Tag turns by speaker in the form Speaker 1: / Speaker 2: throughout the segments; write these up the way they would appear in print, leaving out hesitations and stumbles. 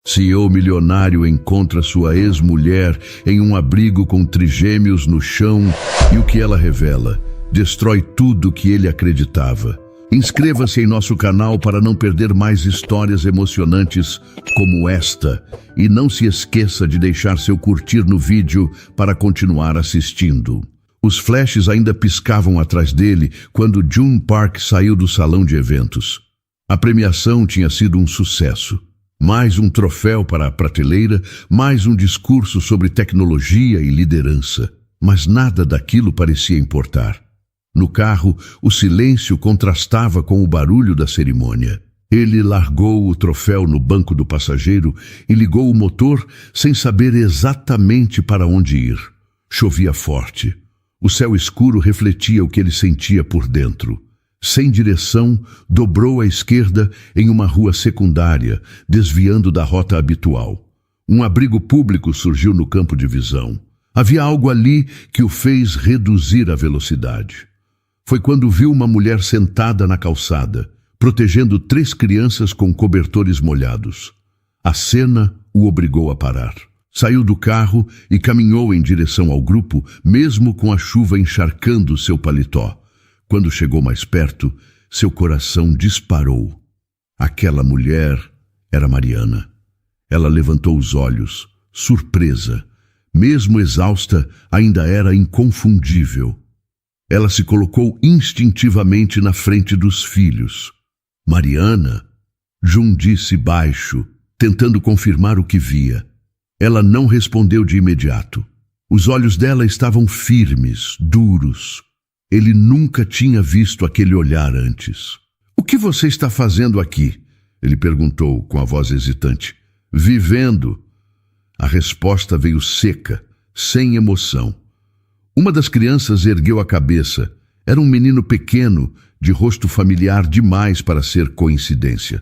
Speaker 1: CEO milionário encontra sua ex-mulher em um abrigo com trigêmeos no chão e o que ela revela destrói tudo que ele acreditava. Inscreva-se em nosso canal para não perder mais histórias emocionantes como esta e não se esqueça de deixar seu curtir no vídeo para continuar assistindo. Os flashes ainda piscavam atrás dele quando June Park saiu do salão de eventos. A premiação tinha sido um sucesso. Mais um troféu para a prateleira, mais um discurso sobre tecnologia e liderança. Mas nada daquilo parecia importar. No carro, o silêncio contrastava com o barulho da cerimônia. Ele largou o troféu no banco do passageiro e ligou o motor sem saber exatamente para onde ir. Chovia forte. O céu escuro refletia o que ele sentia por dentro. Sem direção, dobrou à esquerda em uma rua secundária, desviando da rota habitual. Um abrigo público surgiu no campo de visão. Havia algo ali que o fez reduzir a velocidade. Foi quando viu uma mulher sentada na calçada, protegendo 3 crianças com cobertores molhados. A cena o obrigou a parar. Saiu do carro e caminhou em direção ao grupo, mesmo com a chuva encharcando seu paletó. Quando chegou mais perto, seu coração disparou. Aquela mulher era Mariana. Ela levantou os olhos, surpresa. Mesmo exausta, ainda era inconfundível. Ela se colocou instintivamente na frente dos filhos. Mariana? June disse baixo, tentando confirmar o que via. Ela não respondeu de imediato. Os olhos dela estavam firmes, duros. Ele nunca tinha visto aquele olhar antes. "O que você está fazendo aqui?" ele perguntou com a voz hesitante. "Vivendo." A resposta veio seca, sem emoção. Uma das crianças ergueu a cabeça. Era um menino pequeno, de rosto familiar demais para ser coincidência.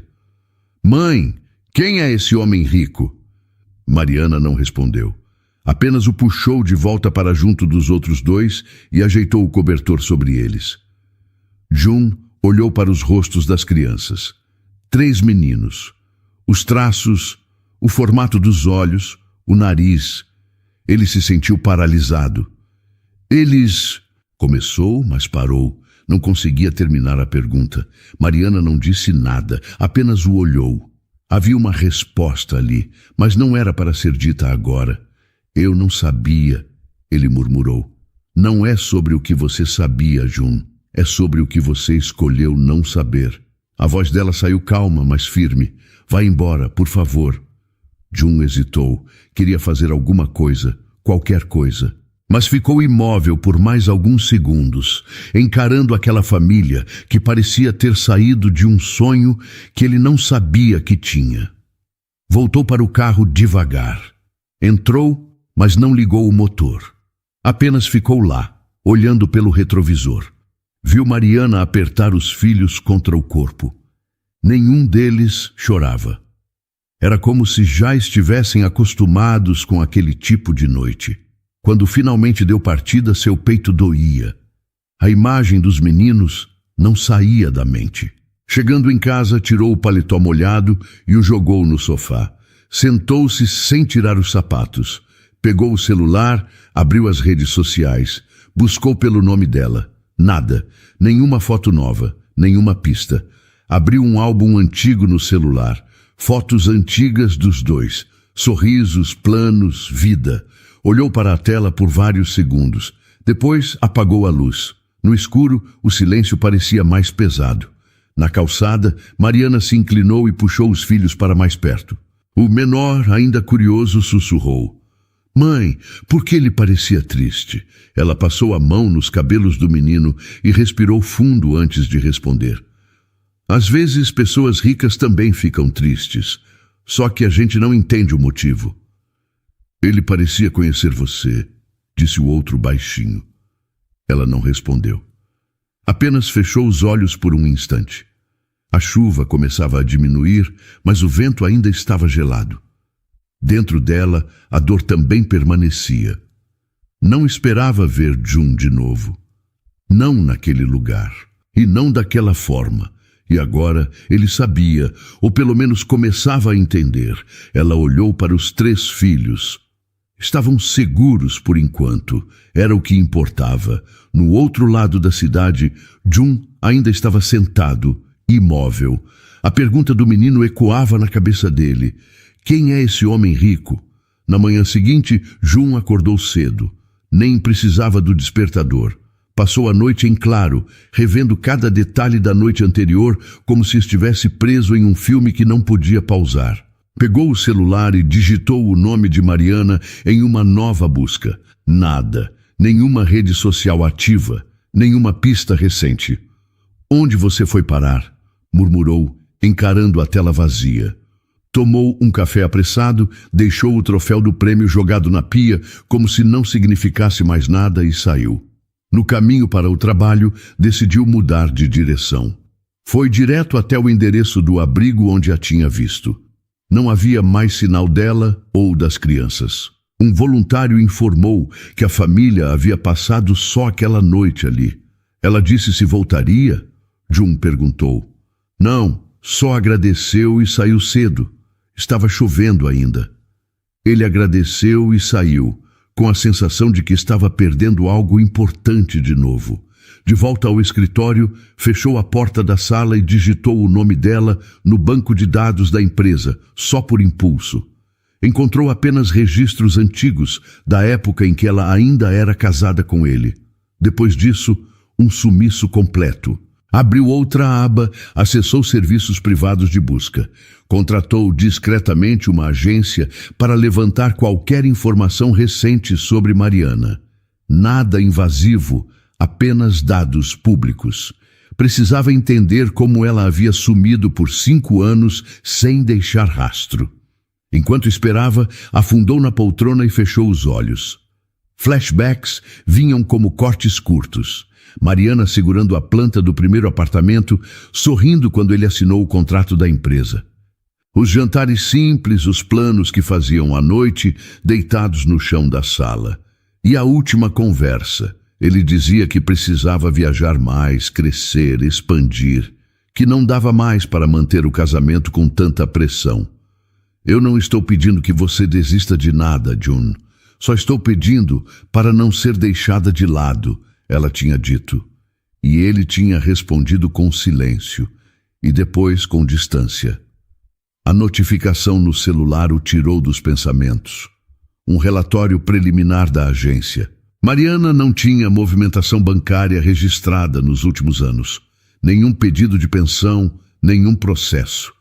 Speaker 1: "Mãe, quem é esse homem rico?" Mariana não respondeu. Apenas o puxou de volta para junto dos outros 2 e ajeitou o cobertor sobre eles. June olhou para os rostos das crianças. 3 meninos. Os traços, o formato dos olhos, o nariz. Ele se sentiu paralisado. "Eles..." Começou, mas parou. Não conseguia terminar a pergunta. Mariana não disse nada, apenas o olhou. Havia uma resposta ali, mas não era para ser dita agora. "Eu não sabia", ele murmurou. "Não é sobre o que você sabia, June. É sobre o que você escolheu não saber." A voz dela saiu calma, mas firme. "Vá embora, por favor." June hesitou. Queria fazer alguma coisa, qualquer coisa. Mas ficou imóvel por mais alguns segundos, encarando aquela família que parecia ter saído de um sonho que ele não sabia que tinha. Voltou para o carro devagar. Entrou, mas não ligou o motor. Apenas ficou lá, olhando pelo retrovisor. Viu Mariana apertar os filhos contra o corpo. Nenhum deles chorava. Era como se já estivessem acostumados com aquele tipo de noite. Quando finalmente deu partida, seu peito doía. A imagem dos meninos não saía da mente. Chegando em casa, tirou o paletó molhado e o jogou no sofá. Sentou-se sem tirar os sapatos. Pegou o celular, abriu as redes sociais. Buscou pelo nome dela. Nada. Nenhuma foto nova. Nenhuma pista. Abriu um álbum antigo no celular. Fotos antigas dos 2. Sorrisos, planos, vida. Olhou para a tela por vários segundos. Depois apagou a luz. No escuro, o silêncio parecia mais pesado. Na calçada, Mariana se inclinou e puxou os filhos para mais perto. O menor, ainda curioso, sussurrou. "Mãe, por que ele parecia triste?" Ela passou a mão nos cabelos do menino e respirou fundo antes de responder. "Às vezes, pessoas ricas também ficam tristes, só que a gente não entende o motivo." "Ele parecia conhecer você", disse o outro baixinho. Ela não respondeu. Apenas fechou os olhos por um instante. A chuva começava a diminuir, mas o vento ainda estava gelado. Dentro dela, a dor também permanecia. Não esperava ver June de novo. Não naquele lugar, e não daquela forma, E agora ele sabia, ou pelo menos começava a entender. Ela olhou para os 3 filhos. Estavam seguros por enquanto, era o que importava. No outro lado da cidade, Jun ainda estava sentado, imóvel. A pergunta do menino ecoava na cabeça dele. Quem é esse homem rico? Na manhã seguinte, Jun acordou cedo. Nem precisava do despertador. Passou a noite em claro, revendo cada detalhe da noite anterior como se estivesse preso em um filme que não podia pausar. Pegou o celular e digitou o nome de Mariana em uma nova busca. Nada, nenhuma rede social ativa, nenhuma pista recente. Onde você foi parar? Murmurou, encarando a tela vazia. Tomou um café apressado, deixou o troféu do prêmio jogado na pia como se não significasse mais nada e saiu. No caminho para o trabalho, decidiu mudar de direção. Foi direto até o endereço do abrigo onde a tinha visto. Não havia mais sinal dela ou das crianças. Um voluntário informou que a família havia passado só aquela noite ali. Ela disse se voltaria? Jun perguntou. Não, só agradeceu e saiu cedo. Estava chovendo ainda. Ele agradeceu e saiu, com a sensação de que estava perdendo algo importante de novo. De volta ao escritório, fechou a porta da sala e digitou o nome dela no banco de dados da empresa, só por impulso. Encontrou apenas registros antigos, da época em que ela ainda era casada com ele. Depois disso, um sumiço completo. Abriu outra aba, acessou serviços privados de busca. Contratou discretamente uma agência para levantar qualquer informação recente sobre Mariana. Nada invasivo, apenas dados públicos. Precisava entender como ela havia sumido por 5 anos sem deixar rastro. Enquanto esperava, afundou na poltrona e fechou os olhos. Flashbacks vinham como cortes curtos. Mariana segurando a planta do primeiro apartamento, sorrindo quando ele assinou o contrato da empresa. Os jantares simples, os planos que faziam à noite, deitados no chão da sala. E a última conversa. Ele dizia que precisava viajar mais, crescer, expandir, que não dava mais para manter o casamento com tanta pressão. Eu não estou pedindo que você desista de nada, Jun. Só estou pedindo para não ser deixada de lado, ela tinha dito. E ele tinha respondido com silêncio, e depois com distância. A notificação no celular o tirou dos pensamentos. Um relatório preliminar da agência. Mariana não tinha movimentação bancária registrada nos últimos anos. Nenhum pedido de pensão, nenhum processo.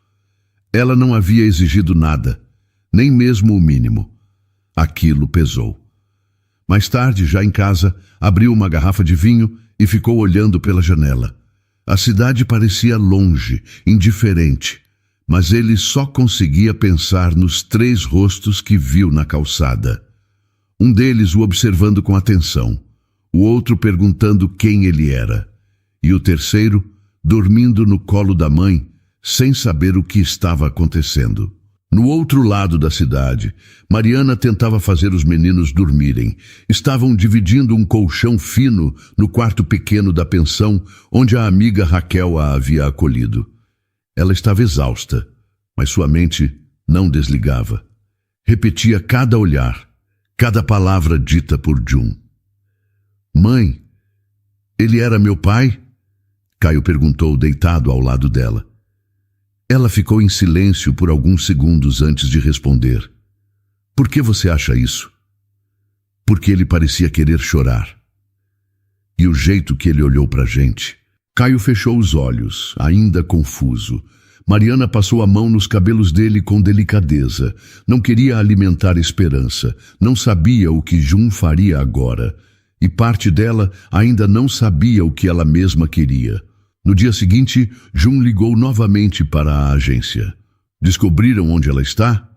Speaker 1: Ela não havia exigido nada, nem mesmo o mínimo. Aquilo pesou. Mais tarde, já em casa, abriu uma garrafa de vinho e ficou olhando pela janela. A cidade parecia longe, indiferente, mas ele só conseguia pensar nos 3 rostos que viu na calçada. Um deles o observando com atenção, o outro perguntando quem ele era, e o terceiro dormindo no colo da mãe, sem saber o que estava acontecendo. No outro lado da cidade, Mariana tentava fazer os meninos dormirem. Estavam dividindo um colchão fino no quarto pequeno da pensão, onde a amiga Raquel a havia acolhido. Ela estava exausta, mas sua mente não desligava. Repetia cada olhar, cada palavra dita por Jun. Mãe, ele era meu pai? Caio perguntou, deitado ao lado dela. Ela ficou em silêncio por alguns segundos antes de responder. Por que você acha isso? Porque ele parecia querer chorar. E o jeito que ele olhou para a gente. Caio fechou os olhos, ainda confuso. Mariana passou a mão nos cabelos dele com delicadeza. Não queria alimentar esperança. Não sabia o que Jun faria agora. E parte dela ainda não sabia o que ela mesma queria. No dia seguinte, Jun ligou novamente para a agência. Descobriram onde ela está?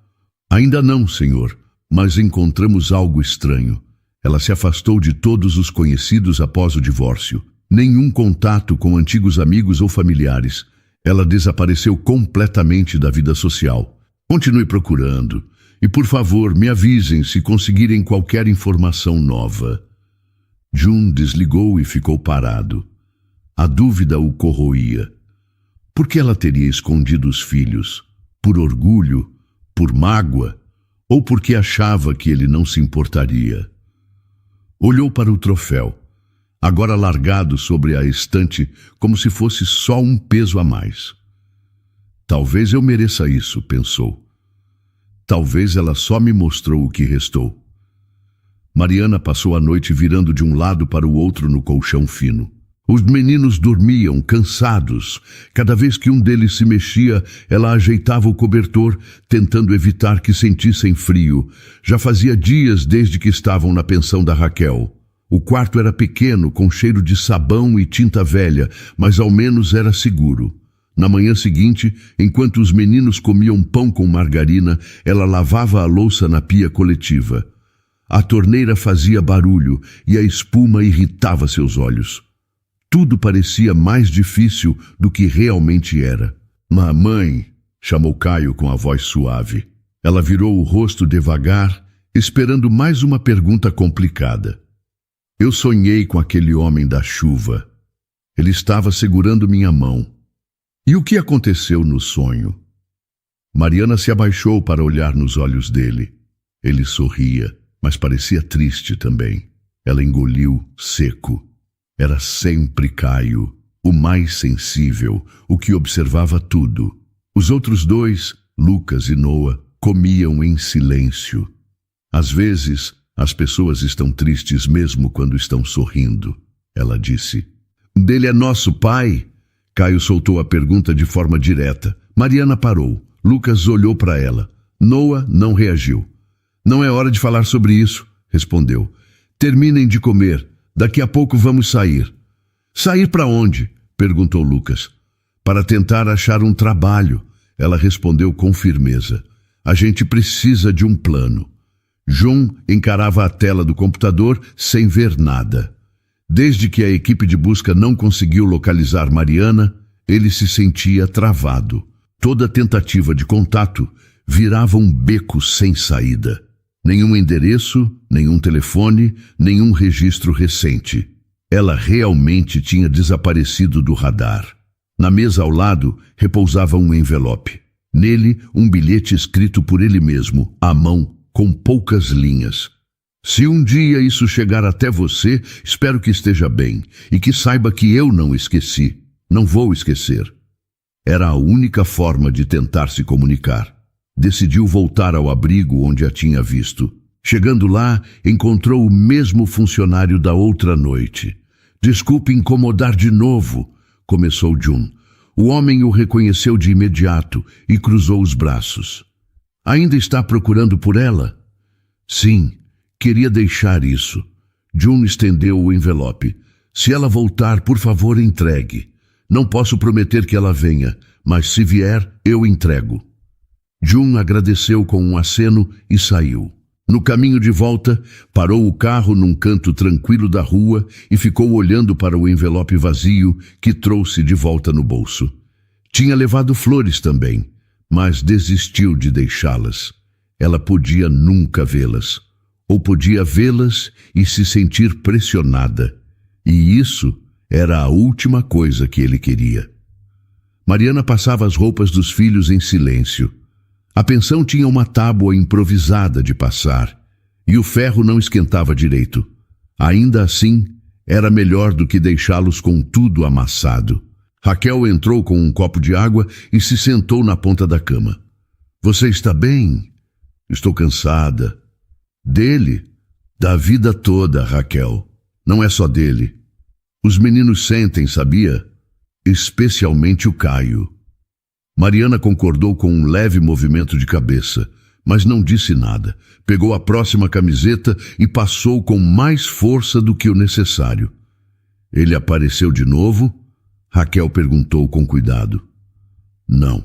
Speaker 1: Ainda não, senhor, mas encontramos algo estranho. Ela se afastou de todos os conhecidos após o divórcio. Nenhum contato com antigos amigos ou familiares. Ela desapareceu completamente da vida social. Continue procurando. E, por favor, me avisem se conseguirem qualquer informação nova. Jun desligou e ficou parado. A dúvida o corroía. Por que ela teria escondido os filhos? Por orgulho? Por mágoa? Ou porque achava que ele não se importaria? Olhou para o troféu, agora largado sobre a estante como se fosse só um peso a mais. Talvez eu mereça isso, pensou. Talvez ela só me mostrou o que restou. Mariana passou a noite virando de um lado para o outro no colchão fino. Os meninos dormiam, cansados. Cada vez que um deles se mexia, ela ajeitava o cobertor, tentando evitar que sentissem frio. Já fazia dias desde que estavam na pensão da Raquel. O quarto era pequeno, com cheiro de sabão e tinta velha, mas ao menos era seguro. Na manhã seguinte, enquanto os meninos comiam pão com margarina, ela lavava a louça na pia coletiva. A torneira fazia barulho e a espuma irritava seus olhos. Tudo parecia mais difícil do que realmente era. Mamãe, chamou Caio com a voz suave. Ela virou o rosto devagar, esperando mais uma pergunta complicada. Eu sonhei com aquele homem da chuva. Ele estava segurando minha mão. E o que aconteceu no sonho? Mariana se abaixou para olhar nos olhos dele. Ele sorria, mas parecia triste também. Ela engoliu seco. Era sempre Caio, o mais sensível, o que observava tudo. Os outros dois, Lucas e Noah, comiam em silêncio. Às vezes, as pessoas estão tristes mesmo quando estão sorrindo, ela disse. Dele é nosso pai? Caio soltou a pergunta de forma direta. Mariana parou. Lucas olhou para ela. Noah não reagiu. Não é hora de falar sobre isso, respondeu. Terminem de comer. Daqui a pouco vamos sair. Sair para onde? Perguntou Lucas. Para tentar achar um trabalho, ela respondeu com firmeza. A gente precisa de um plano. Jun encarava a tela do computador sem ver nada. Desde que a equipe de busca não conseguiu localizar Mariana, ele se sentia travado. Toda tentativa de contato virava um beco sem saída. Nenhum endereço, nenhum telefone, nenhum registro recente. Ela realmente tinha desaparecido do radar. Na mesa ao lado repousava um envelope. Nele, um bilhete escrito por ele mesmo, à mão, com poucas linhas. Se um dia isso chegar até você, espero que esteja bem e que saiba que eu não esqueci. Não vou esquecer. Era a única forma de tentar se comunicar. Decidiu voltar ao abrigo onde a tinha visto. Chegando lá, encontrou o mesmo funcionário da outra noite. Desculpe incomodar de novo, começou Jun. O homem o reconheceu de imediato e cruzou os braços. Ainda está procurando por ela? Sim, queria deixar isso. Jun estendeu o envelope. Se ela voltar, por favor, entregue. Não posso prometer que ela venha, mas se vier, eu entrego. Jun agradeceu com um aceno e saiu. No caminho de volta, parou o carro num canto tranquilo da rua e ficou olhando para o envelope vazio que trouxe de volta no bolso. Tinha levado flores também, mas desistiu de deixá-las. Ela podia nunca vê-las, ou podia vê-las e se sentir pressionada. E isso era a última coisa que ele queria. Mariana passava as roupas dos filhos em silêncio. A pensão tinha uma tábua improvisada de passar, e o ferro não esquentava direito. Ainda assim, era melhor do que deixá-los com tudo amassado. Raquel entrou com um copo de água e se sentou na ponta da cama. Você está bem? Estou cansada. Dele? Da vida toda, Raquel. Não é só dele. Os meninos sentem, sabia? Especialmente o Caio. Mariana concordou com um leve movimento de cabeça, mas não disse nada. Pegou a próxima camiseta e passou com mais força do que o necessário. Ele apareceu de novo? Raquel perguntou com cuidado. Não.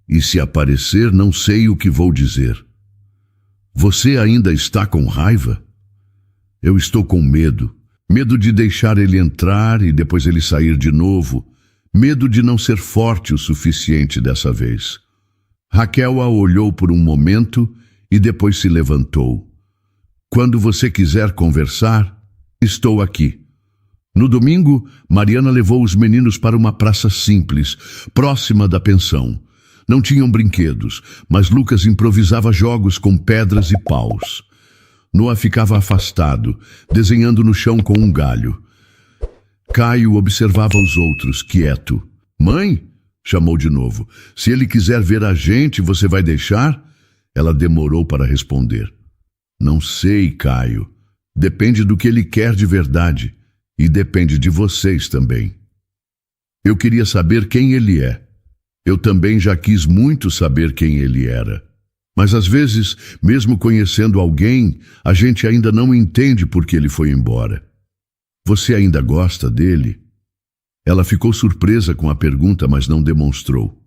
Speaker 1: E se aparecer, não sei o que vou dizer. Você ainda está com raiva? Eu estou com medo. Medo de deixar ele entrar e depois ele sair de novo. Medo de não ser forte o suficiente dessa vez. Raquel a olhou por um momento e depois se levantou. Quando você quiser conversar, estou aqui. No domingo, Mariana levou os meninos para uma praça simples, próxima da pensão. Não tinham brinquedos, mas Lucas improvisava jogos com pedras e paus. Noah ficava afastado, desenhando no chão com um galho. Caio observava os outros, quieto. "Mãe?" chamou de novo. "Se ele quiser ver a gente, você vai deixar?" Ela demorou para responder. "Não sei, Caio. Depende do que ele quer de verdade. E depende de vocês também." Eu queria saber quem ele é. Eu também já quis muito saber quem ele era. Mas às vezes, mesmo conhecendo alguém, a gente ainda não entende por que ele foi embora. "Você ainda gosta dele?" Ela ficou surpresa com a pergunta, mas não demonstrou.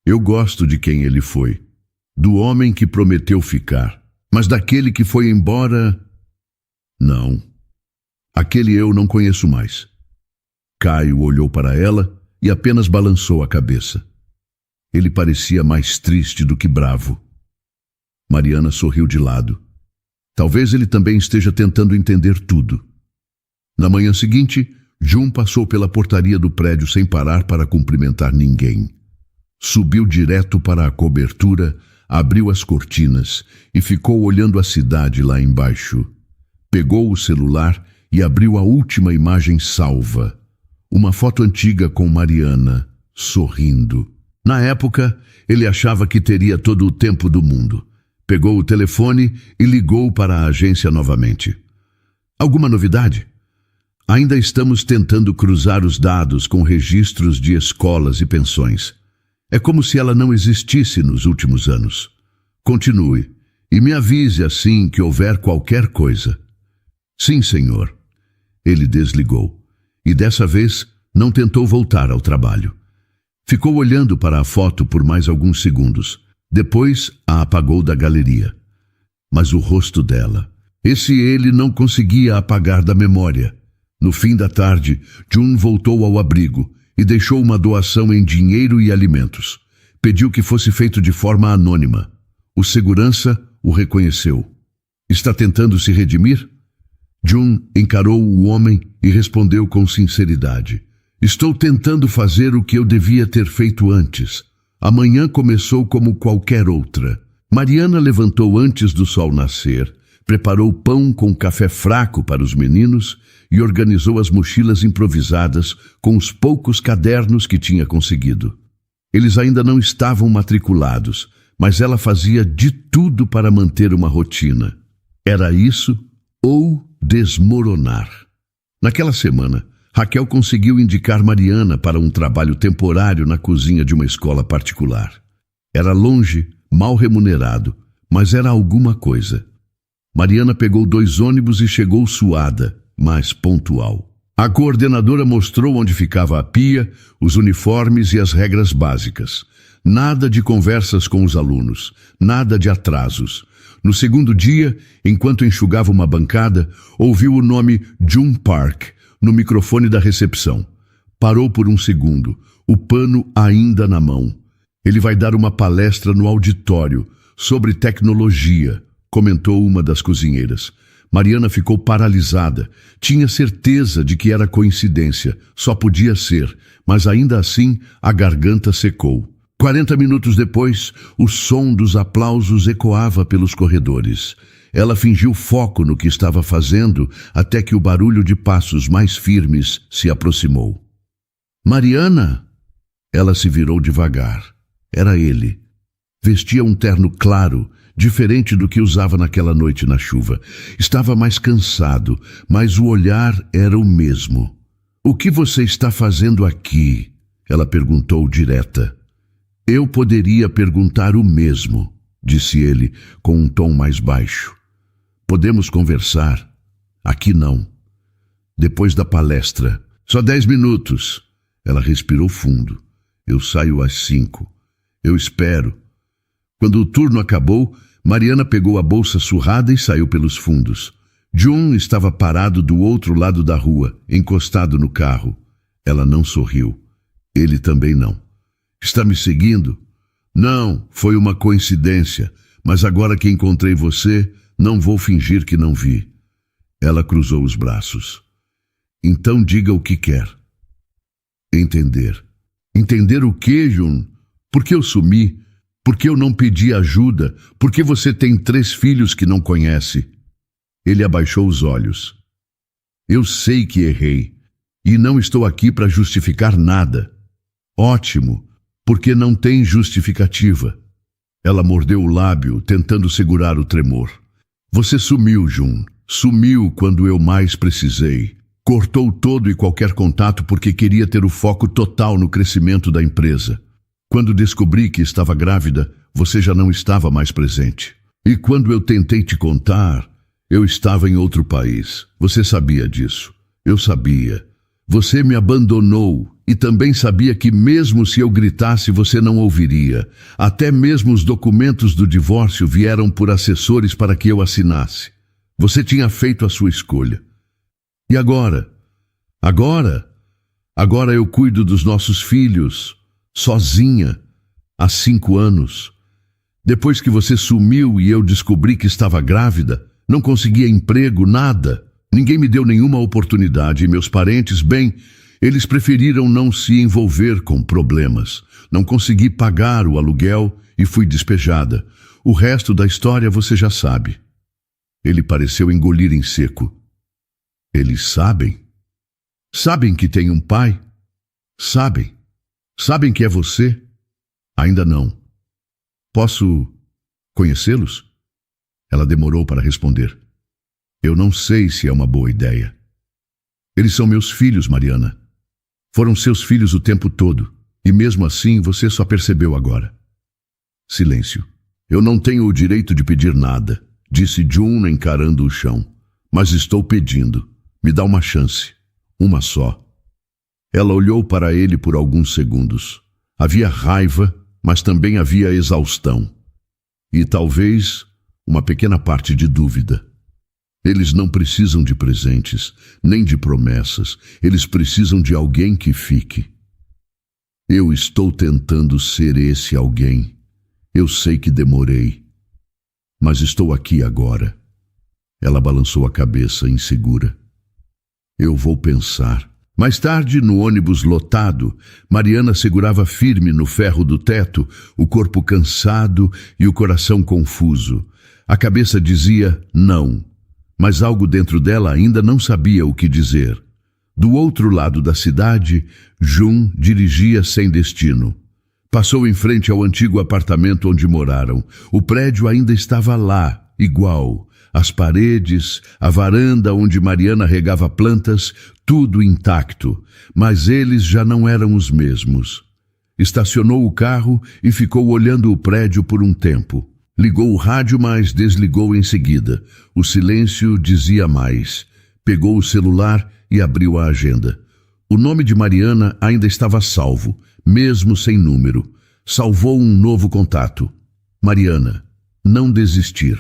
Speaker 1: "Eu gosto de quem ele foi. Do homem que prometeu ficar. Mas daquele que foi embora... não. Aquele eu não conheço mais." Caio olhou para ela e apenas balançou a cabeça. Ele parecia mais triste do que bravo. Mariana sorriu de lado. Talvez ele também esteja tentando entender tudo. Na manhã seguinte, Jun passou pela portaria do prédio sem parar para cumprimentar ninguém. Subiu direto para a cobertura, abriu as cortinas e ficou olhando a cidade lá embaixo. Pegou o celular e abriu a última imagem salva. Uma foto antiga com Mariana, sorrindo. Na época, ele achava que teria todo o tempo do mundo. Pegou o telefone e ligou para a agência novamente. "Alguma novidade?" "Ainda estamos tentando cruzar os dados com registros de escolas e pensões. É como se ela não existisse nos últimos anos. Continue e me avise assim que houver qualquer coisa." "Sim, senhor." Ele desligou e dessa vez não tentou voltar ao trabalho. Ficou olhando para a foto por mais alguns segundos. Depois a apagou da galeria. Mas o rosto dela, esse ele não conseguia apagar da memória. No fim da tarde, Jun voltou ao abrigo e deixou uma doação em dinheiro e alimentos. Pediu que fosse feito de forma anônima. O segurança o reconheceu. "Está tentando se redimir?" Jun encarou o homem e respondeu com sinceridade. "Estou tentando fazer o que eu devia ter feito antes. Amanhã começou como qualquer outra." Mariana levantou antes do sol nascer, preparou pão com café fraco para os meninos e organizou as mochilas improvisadas com os poucos cadernos que tinha conseguido. Eles ainda não estavam matriculados, mas ela fazia de tudo para manter uma rotina. Era isso ou desmoronar. Naquela semana, Raquel conseguiu indicar Mariana para um trabalho temporário na cozinha de uma escola particular. Era longe, mal remunerado, mas era alguma coisa. Mariana pegou 2 ônibus e chegou suada, mas pontual. A coordenadora mostrou onde ficava a pia, os uniformes e as regras básicas. Nada de conversas com os alunos, nada de atrasos. No segundo dia, enquanto enxugava uma bancada, ouviu o nome Jun Park no microfone da recepção. Parou por um segundo, o pano ainda na mão. "Ele vai dar uma palestra no auditório sobre tecnologia", comentou uma das cozinheiras. Mariana ficou paralisada. Tinha certeza de que era coincidência. Só podia ser, mas ainda assim a garganta secou. 40 minutos depois, o som dos aplausos ecoava pelos corredores. Ela fingiu foco no que estava fazendo até que o barulho de passos mais firmes se aproximou. "Mariana!" Ela se virou devagar. Era ele. Vestia um terno claro, diferente do que usava naquela noite na chuva. Estava mais cansado, mas o olhar era o mesmo. "O que você está fazendo aqui?" Ela perguntou direta. "Eu poderia perguntar o mesmo", disse ele com um tom mais baixo. "Podemos conversar. Aqui não." Depois da palestra. "Só 10 minutos. Ela respirou fundo. "Eu saio às 5. Eu espero." Quando o turno acabou, Mariana pegou a bolsa surrada e saiu pelos fundos. Jun estava parado do outro lado da rua, encostado no carro. Ela não sorriu. Ele também não. "Está me seguindo?" "Não, foi uma coincidência, mas agora que encontrei você, não vou fingir que não vi." Ela cruzou os braços. Então diga o que quer. Entender. Entender o que, Jun? Por que eu sumi? Por que eu não pedi ajuda? Por que você tem 3 filhos que não conhece? Ele abaixou os olhos. Eu sei que errei, e não estou aqui para justificar nada. Ótimo, porque não tem justificativa. Ela mordeu o lábio, tentando segurar o tremor. Você sumiu, Jun. Sumiu quando eu mais precisei. Cortou todo e qualquer contato porque queria ter o foco total no crescimento da empresa. Quando descobri que estava grávida, você já não estava mais presente. E quando eu tentei te contar, eu estava em outro país. Você sabia disso. Eu sabia. Você me abandonou e também sabia que mesmo se eu gritasse você não ouviria. Até mesmo os documentos do divórcio vieram por assessores para que eu assinasse. Você tinha feito a sua escolha. E agora? Agora eu cuido dos nossos filhos, sozinha, há 5 anos. Depois que você sumiu e eu descobri que estava grávida, não conseguia emprego, nada. Ninguém me deu nenhuma oportunidade e meus parentes, bem, eles preferiram não se envolver com problemas. Não consegui pagar o aluguel e fui despejada. O resto da história você já sabe. Ele pareceu engolir em seco. Eles sabem? Sabem que tem um pai? Sabem? Sabem que é você? Ainda não. Posso conhecê-los? Ela demorou para responder. Eu não sei se é uma boa ideia. Eles são meus filhos, Mariana. Foram seus filhos o tempo todo, e mesmo assim você só percebeu agora. Silêncio. Eu não tenho o direito de pedir nada, disse Jun encarando o chão. Mas estou pedindo. Me dá uma chance. Uma só. Ela olhou para ele por alguns segundos. Havia raiva, mas também havia exaustão. E talvez uma pequena parte de dúvida. Eles não precisam de presentes, nem de promessas. Eles precisam de alguém que fique. Eu estou tentando ser esse alguém. Eu sei que demorei. Mas estou aqui agora. Ela balançou a cabeça, insegura. Eu vou pensar. Mais tarde, no ônibus lotado, Mariana segurava firme no ferro do teto, o corpo cansado e o coração confuso. A cabeça dizia não, mas algo dentro dela ainda não sabia o que dizer. Do outro lado da cidade, Jun dirigia sem destino. Passou em frente ao antigo apartamento onde moraram. O prédio ainda estava lá, igual. As paredes, a varanda onde Mariana regava plantas, tudo intacto, mas eles já não eram os mesmos. Estacionou o carro e ficou olhando o prédio por um tempo. Ligou o rádio, mas desligou em seguida. O silêncio dizia mais. Pegou o celular e abriu a agenda. O nome de Mariana ainda estava salvo, mesmo sem número. Salvou um novo contato. Mariana, não desistir.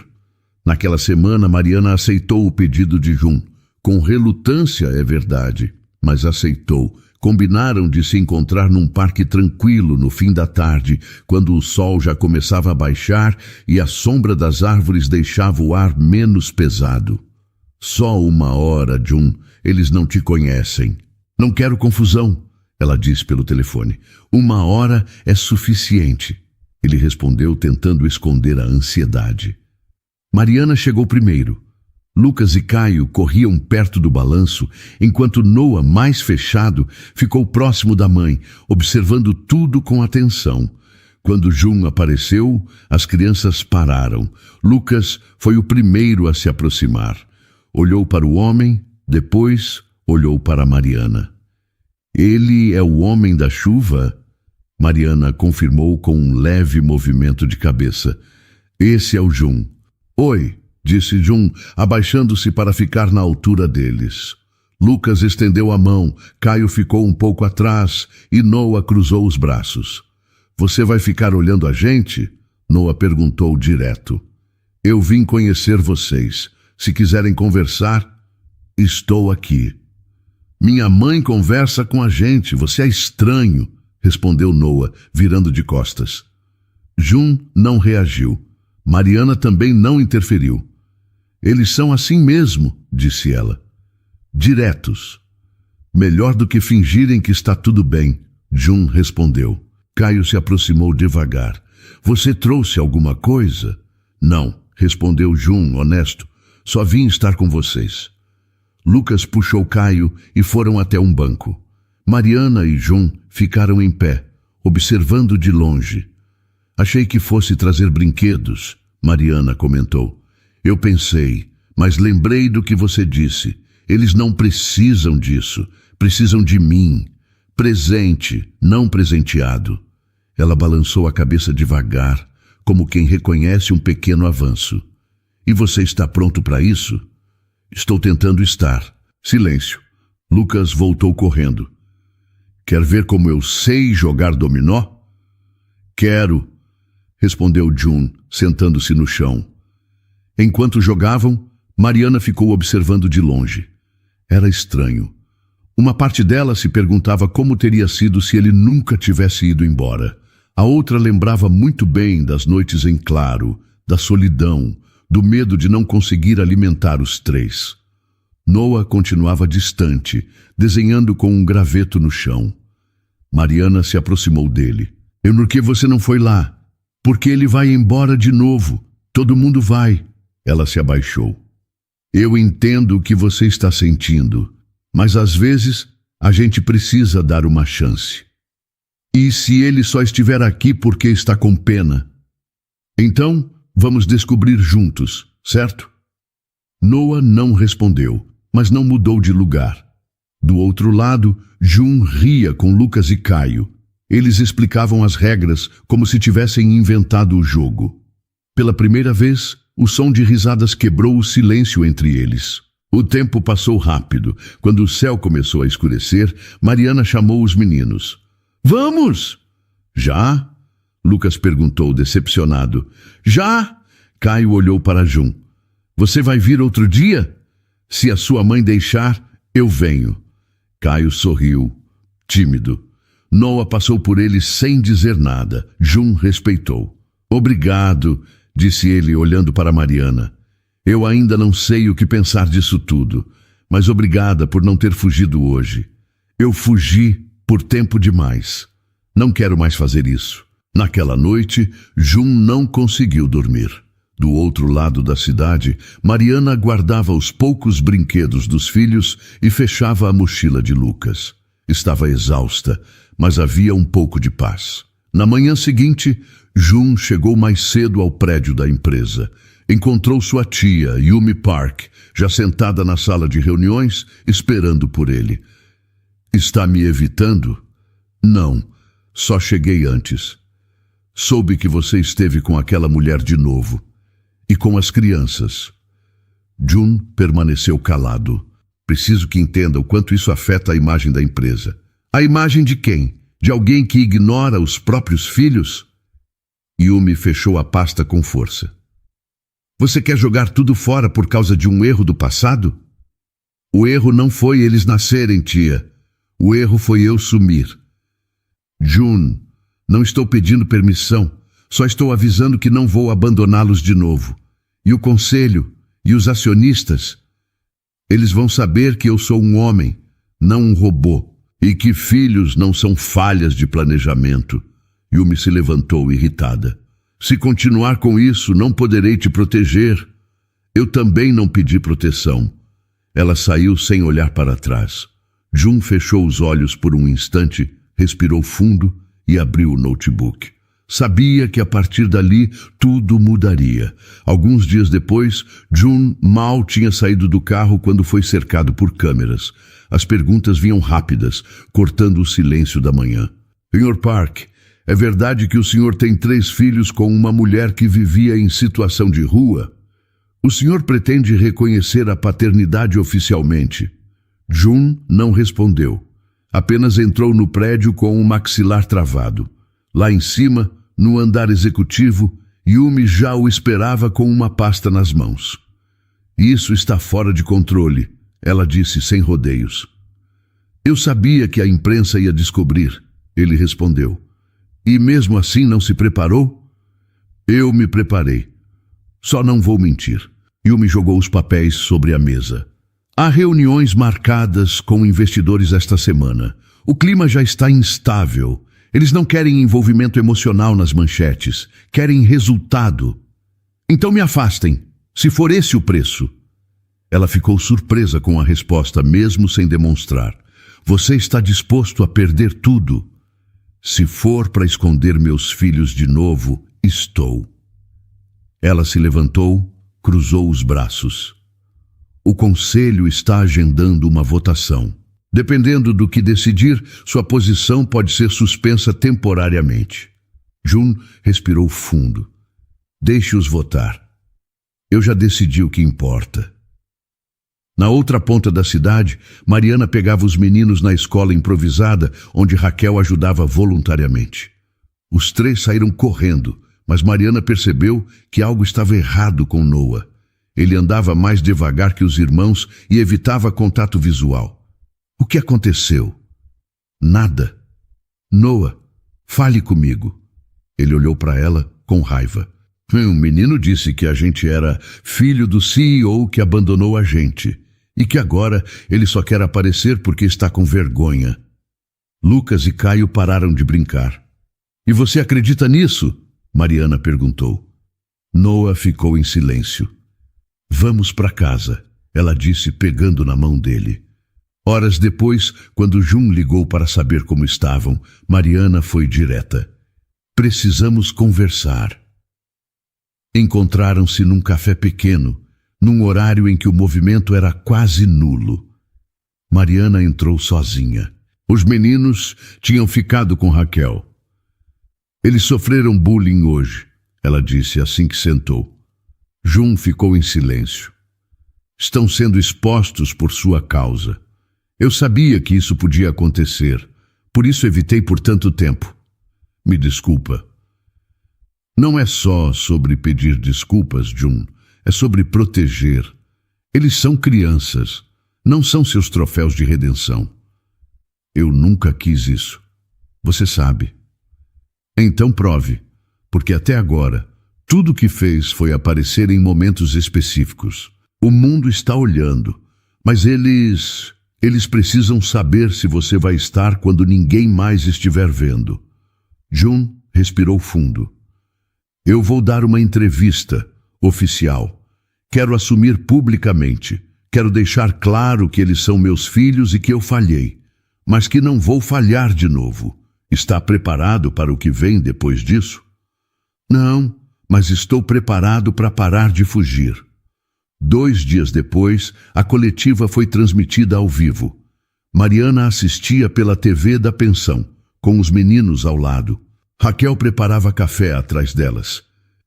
Speaker 1: Naquela semana, Mariana aceitou o pedido de Jun. Com relutância, é verdade, mas aceitou. Combinaram de se encontrar num parque tranquilo no fim da tarde, quando o sol já começava a baixar e a sombra das árvores deixava o ar menos pesado. Só 1 hora, Jun. Eles não te conhecem. Não quero confusão, ela disse pelo telefone. 1 hora é suficiente. Ele respondeu, tentando esconder a ansiedade. Mariana chegou primeiro. Lucas e Caio corriam perto do balanço, enquanto Noah, mais fechado, ficou próximo da mãe, observando tudo com atenção. Quando Jun apareceu, as crianças pararam. Lucas foi o primeiro a se aproximar. Olhou para o homem, depois olhou para Mariana. Ele é o homem da chuva? Mariana confirmou com um leve movimento de cabeça. Esse é o Jun. Oi, disse Jun, abaixando-se para ficar na altura deles. Lucas estendeu a mão, Caio ficou um pouco atrás e Noah cruzou os braços. Você vai ficar olhando a gente? Noah perguntou direto. Eu vim conhecer vocês. Se quiserem conversar, estou aqui. Minha mãe conversa com a gente, você é estranho, respondeu Noah, virando de costas. Jun não reagiu. Mariana também não interferiu. Eles são assim mesmo, disse ela. Diretos. Melhor do que fingirem que está tudo bem, Jun respondeu. Caio se aproximou devagar. Você trouxe alguma coisa? Não, respondeu Jun, honesto. Só vim estar com vocês. Lucas puxou Caio e foram até um banco. Mariana e Jun ficaram em pé, observando de longe. Achei que fosse trazer brinquedos, Mariana comentou. Eu pensei, mas lembrei do que você disse. Eles não precisam disso, precisam de mim. Presente, não presenteado. Ela balançou a cabeça devagar, como quem reconhece um pequeno avanço. E você está pronto para isso? Estou tentando estar. Silêncio. Lucas voltou correndo. Quer ver como eu sei jogar dominó? Quero, respondeu Jun, sentando-se no chão. Enquanto jogavam, Mariana ficou observando de longe. Era estranho. Uma parte dela se perguntava como teria sido se ele nunca tivesse ido embora. A outra lembrava muito bem das noites em claro, da solidão, do medo de não conseguir alimentar os três. Noah continuava distante, desenhando com um graveto no chão. Mariana se aproximou dele. Por que você não foi lá? Porque ele vai embora de novo. Todo mundo vai. Ela se abaixou. Eu entendo o que você está sentindo, mas às vezes a gente precisa dar uma chance. E se ele só estiver aqui porque está com pena? Então, vamos descobrir juntos, certo? Noah não respondeu, mas não mudou de lugar. Do outro lado, Jun ria com Lucas e Caio. Eles explicavam as regras como se tivessem inventado o jogo. Pela primeira vez, o som de risadas quebrou o silêncio entre eles. O tempo passou rápido. Quando o céu começou a escurecer, Mariana chamou os meninos. Vamos! Já? Lucas perguntou, decepcionado. Já? Caio olhou para Jun. Você vai vir outro dia? Se a sua mãe deixar, eu venho. Caio sorriu, tímido. Noah passou por ele sem dizer nada. Jun respeitou. Obrigado, disse ele olhando para Mariana. Eu ainda não sei o que pensar disso tudo, mas obrigada por não ter fugido hoje. Eu fugi por tempo demais. Não quero mais fazer isso. Naquela noite, Jun não conseguiu dormir. Do outro lado da cidade, Mariana guardava os poucos brinquedos dos filhos e fechava a mochila de Lucas. Estava exausta, mas havia um pouco de paz. Na manhã seguinte, Jun chegou mais cedo ao prédio da empresa. Encontrou sua tia, Yumi Park, já sentada na sala de reuniões, esperando por ele. Está me evitando? Não, só cheguei antes. Soube que você esteve com aquela mulher de novo. E com as crianças. Jun permaneceu calado. Preciso que entenda o quanto isso afeta a imagem da empresa. A imagem de quem? De alguém que ignora os próprios filhos? Yumi fechou a pasta com força. Você quer jogar tudo fora por causa de um erro do passado? O erro não foi eles nascerem, tia. O erro foi eu sumir. Jun, não estou pedindo permissão. Só estou avisando que não vou abandoná-los de novo. E o conselho, e os acionistas, eles vão saber que eu sou um homem, não um robô, e que filhos não são falhas de planejamento. Yumi se levantou irritada. Se continuar com isso, não poderei te proteger. Eu também não pedi proteção. Ela saiu sem olhar para trás. Jun fechou os olhos por um instante, respirou fundo e abriu o notebook. Sabia que a partir dali tudo mudaria. Alguns dias depois, Jun mal tinha saído do carro quando foi cercado por câmeras. As perguntas vinham rápidas, cortando o silêncio da manhã. Sr. Park, é verdade que o senhor tem 3 filhos com uma mulher que vivia em situação de rua? O senhor pretende reconhecer a paternidade oficialmente? Jun não respondeu. Apenas entrou no prédio com o maxilar travado. Lá em cima, no andar executivo, Yumi já o esperava com uma pasta nas mãos. Isso está fora de controle, ela disse sem rodeios. Eu sabia que a imprensa ia descobrir, ele respondeu. E mesmo assim não se preparou? Eu me preparei. Só não vou mentir. Yumi jogou os papéis sobre a mesa. Há reuniões marcadas com investidores esta semana. O clima já está instável. Eles não querem envolvimento emocional nas manchetes. Querem resultado. Então me afastem, se for esse o preço. Ela ficou surpresa com a resposta, mesmo sem demonstrar. Você está disposto a perder tudo? Se for para esconder meus filhos de novo, estou. Ela se levantou, cruzou os braços. O conselho está agendando uma votação. Dependendo do que decidir, sua posição pode ser suspensa temporariamente. Jun respirou fundo. Deixe-os votar. Eu já decidi o que importa. Na outra ponta da cidade, Mariana pegava os meninos na escola improvisada, onde Raquel ajudava voluntariamente. Os três saíram correndo, mas Mariana percebeu que algo estava errado com Noah. Ele andava mais devagar que os irmãos e evitava contato visual. O que aconteceu? Nada. Noah, fale comigo. Ele olhou para ela com raiva. O menino disse que a gente era filho do CEO que abandonou a gente e que agora ele só quer aparecer porque está com vergonha. Lucas e Caio pararam de brincar. E você acredita nisso? Mariana perguntou. Noah ficou em silêncio. Vamos para casa, ela disse pegando na mão dele. Horas depois, quando Jun ligou para saber como estavam, Mariana foi direta. Precisamos conversar. Encontraram-se num café pequeno, num horário em que o movimento era quase nulo. Mariana entrou sozinha. Os meninos tinham ficado com Raquel. Eles sofreram bullying hoje, ela disse assim que sentou. Jun ficou em silêncio. Estão sendo expostos por sua causa. Eu sabia que isso podia acontecer, por isso evitei por tanto tempo. Me desculpa. Não é só sobre pedir desculpas, Jun. É sobre proteger. Eles são crianças. Não são seus troféus de redenção. Eu nunca quis isso. Você sabe. Então prove, porque até agora, tudo o que fez foi aparecer em momentos específicos. O mundo está olhando, mas eles precisam saber se você vai estar quando ninguém mais estiver vendo. Jun respirou fundo. Eu vou dar uma entrevista oficial. Quero assumir publicamente. Quero deixar claro que eles são meus filhos e que eu falhei, mas que não vou falhar de novo. Está preparado para o que vem depois disso? Não, mas estou preparado para parar de fugir. 2 dias depois, a coletiva foi transmitida ao vivo. Mariana assistia pela TV da pensão, com os meninos ao lado. Raquel preparava café atrás delas.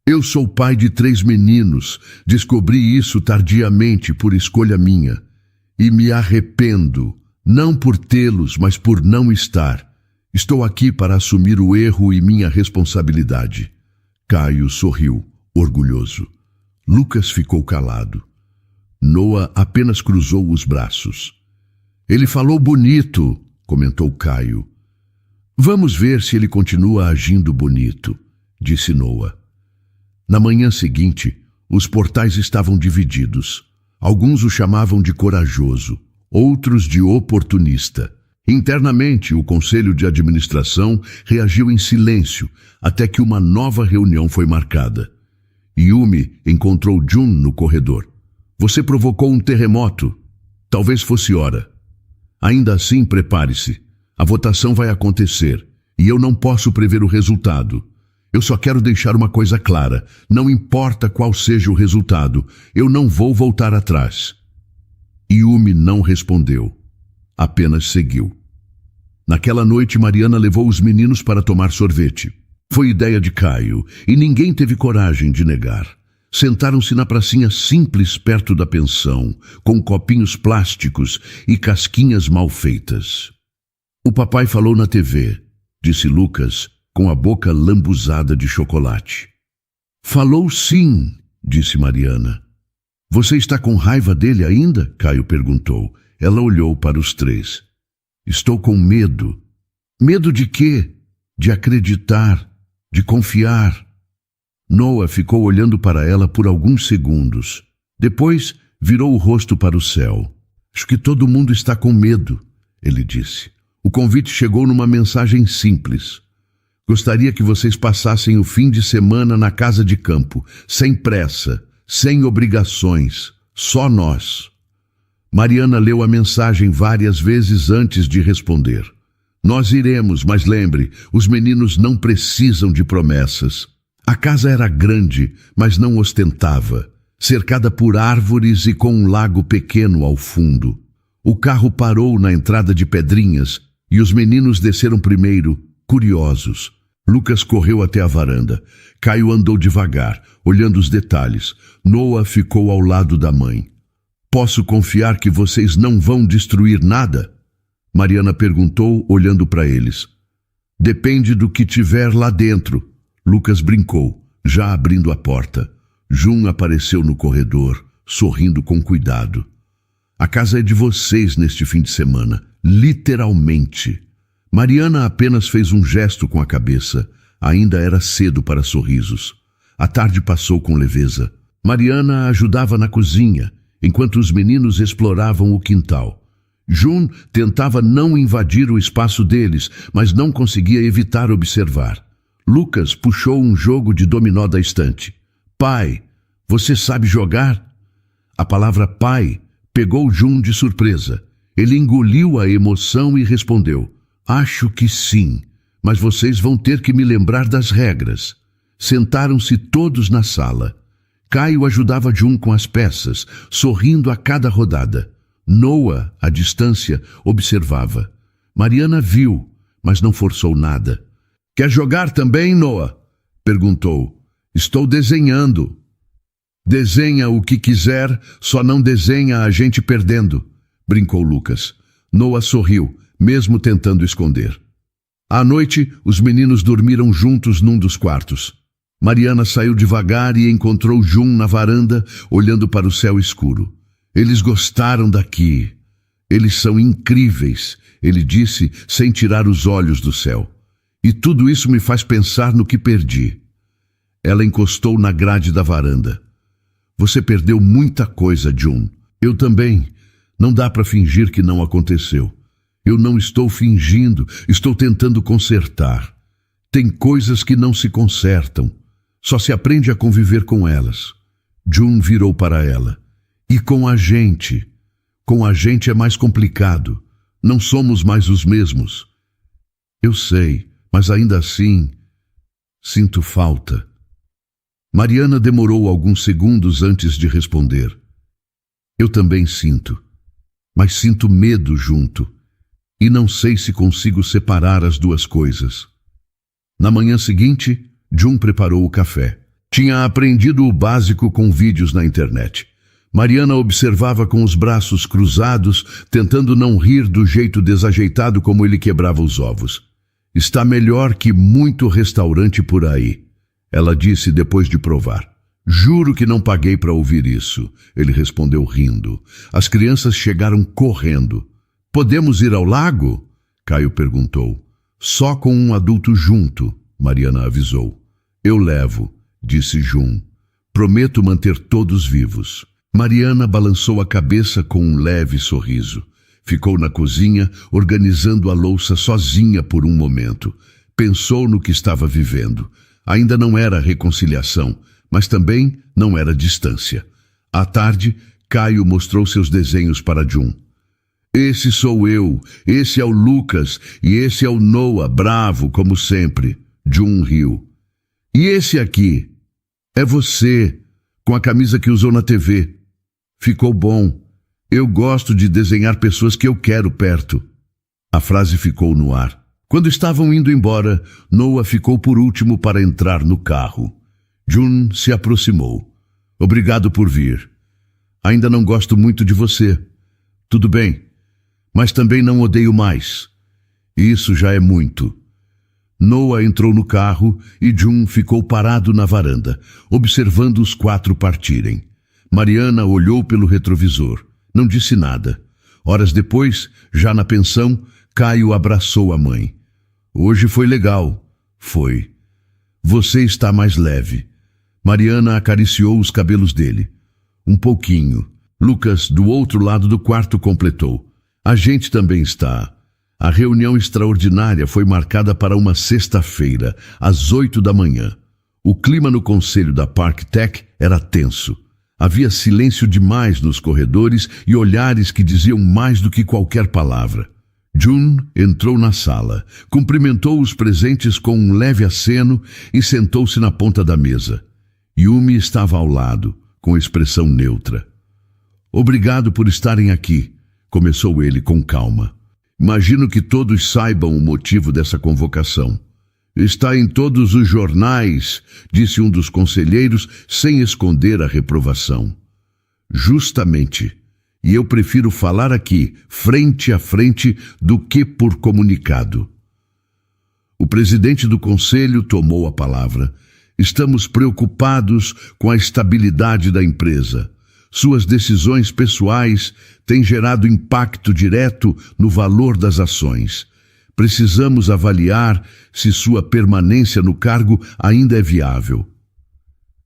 Speaker 1: Eu sou pai de 3 meninos. Descobri isso tardiamente por escolha minha. E me arrependo, não por tê-los, mas por não estar. Estou aqui para assumir o erro e minha responsabilidade. Caio sorriu, orgulhoso. Lucas ficou calado. Noah apenas cruzou os braços. Ele falou bonito, comentou Caio. Vamos ver se ele continua agindo bonito, disse Noah. Na manhã seguinte, os portais estavam divididos. Alguns o chamavam de corajoso, outros de oportunista. Internamente, o conselho de administração reagiu em silêncio até que uma nova reunião foi marcada. Yumi encontrou Jun no corredor. Você provocou um terremoto. Talvez fosse hora. Ainda assim, prepare-se. A votação vai acontecer e eu não posso prever o resultado. Eu só quero deixar uma coisa clara. Não importa qual seja o resultado, eu não vou voltar atrás. Yumi não respondeu. Apenas seguiu. Naquela noite, Mariana levou os meninos para tomar sorvete. Foi ideia de Caio, e ninguém teve coragem de negar. Sentaram-se na pracinha simples perto da pensão, com copinhos plásticos e casquinhas mal feitas. O papai falou na TV, disse Lucas, com a boca lambuzada de chocolate. Falou sim, disse Mariana. Você está com raiva dele ainda? Caio perguntou. Ela olhou para os 3. Estou com medo. Medo de quê? De acreditar, de confiar. Noah ficou olhando para ela por alguns segundos. Depois, virou o rosto para o céu. Acho que todo mundo está com medo, ele disse. O convite chegou numa mensagem simples. Gostaria que vocês passassem o fim de semana na casa de campo, sem pressa, sem obrigações, só nós. Mariana leu a mensagem várias vezes antes de responder. Nós iremos, mas lembre, os meninos não precisam de promessas. A casa era grande, mas não ostentava, cercada por árvores e com um lago pequeno ao fundo. O carro parou na entrada de Pedrinhas e os meninos desceram primeiro, curiosos. Lucas correu até a varanda. Caio andou devagar, olhando os detalhes. Noah ficou ao lado da mãe. Posso confiar que vocês não vão destruir nada? Mariana perguntou, olhando para eles. Depende do que tiver lá dentro. Lucas brincou, já abrindo a porta. Jun apareceu no corredor, sorrindo com cuidado. A casa é de vocês neste fim de semana, literalmente. Mariana apenas fez um gesto com a cabeça. Ainda era cedo para sorrisos. A tarde passou com leveza. Mariana ajudava na cozinha, enquanto os meninos exploravam o quintal. Jun tentava não invadir o espaço deles, mas não conseguia evitar observar. Lucas puxou um jogo de dominó da estante. Pai, você sabe jogar? A palavra pai pegou Jun de surpresa. Ele engoliu a emoção e respondeu. Acho que sim, mas vocês vão ter que me lembrar das regras. Sentaram-se todos na sala. Caio ajudava Jun com as peças, sorrindo a cada rodada. Noah, à distância, observava. Mariana viu, mas não forçou nada. Quer jogar também, Noah? Perguntou. Estou desenhando. Desenha o que quiser, só não desenha a gente perdendo, brincou Lucas. Noah sorriu, mesmo tentando esconder. À noite, os meninos dormiram juntos num dos quartos. Mariana saiu devagar e encontrou Jun na varanda, olhando para o céu escuro. Eles gostaram daqui. Eles são incríveis, ele disse, sem tirar os olhos do céu. E tudo isso me faz pensar no que perdi. Ela encostou na grade da varanda. Você perdeu muita coisa, Jun. Eu também. Não dá para fingir que não aconteceu. Eu não estou fingindo, estou tentando consertar. Tem coisas que não se consertam. Só se aprende a conviver com elas. Jun virou para ela. E com a gente? Com a gente é mais complicado. Não somos mais os mesmos. Eu sei, mas ainda assim, sinto falta. Mariana demorou alguns segundos antes de responder. Eu também sinto, mas sinto medo junto. E não sei se consigo separar as duas coisas. Na manhã seguinte, Jun preparou o café. Tinha aprendido o básico com vídeos na internet. Mariana observava com os braços cruzados, tentando não rir do jeito desajeitado como ele quebrava os ovos. Está melhor que muito restaurante por aí, ela disse depois de provar. Juro que não paguei para ouvir isso, ele respondeu rindo. As crianças chegaram correndo. Podemos ir ao lago? Caio perguntou. Só com um adulto junto, Mariana avisou. Eu levo, disse Jun. Prometo manter todos vivos. Mariana balançou a cabeça com um leve sorriso. Ficou na cozinha, organizando a louça sozinha por um momento. Pensou no que estava vivendo. Ainda não era reconciliação, mas também não era distância. À tarde, Caio mostrou seus desenhos para Jun. Esse sou eu, esse é o Lucas e esse é o Noah, bravo como sempre. Jun riu. E esse aqui? É você, com a camisa que usou na TV. Ficou bom. Eu gosto de desenhar pessoas que eu quero perto. A frase ficou no ar. Quando estavam indo embora, Noah ficou por último para entrar no carro. Jun se aproximou. Obrigado por vir. Ainda não gosto muito de você. Tudo bem, mas também não odeio mais. Isso já é muito. Noah entrou no carro e Jun ficou parado na varanda, observando os quatro partirem. Mariana olhou pelo retrovisor. Não disse nada. Horas depois, já na pensão, Caio abraçou a mãe. Hoje foi legal. Foi. Você está mais leve. Mariana acariciou os cabelos dele. Um pouquinho. Lucas, do outro lado do quarto, completou: a gente também está. A reunião extraordinária foi marcada para uma sexta-feira, às 8 da manhã. O clima no conselho da Park Tech era tenso. Havia silêncio demais nos corredores e olhares que diziam mais do que qualquer palavra. Jun entrou na sala, cumprimentou os presentes com um leve aceno e sentou-se na ponta da mesa. Yumi estava ao lado, com expressão neutra. Obrigado por estarem aqui, começou ele com calma. Imagino que todos saibam o motivo dessa convocação. Está em todos os jornais, disse um dos conselheiros, sem esconder a reprovação. Justamente. E eu prefiro falar aqui, frente a frente, do que por comunicado. O presidente do conselho tomou a palavra. Estamos preocupados com a estabilidade da empresa. Suas decisões pessoais têm gerado impacto direto no valor das ações. Precisamos avaliar se sua permanência no cargo ainda é viável.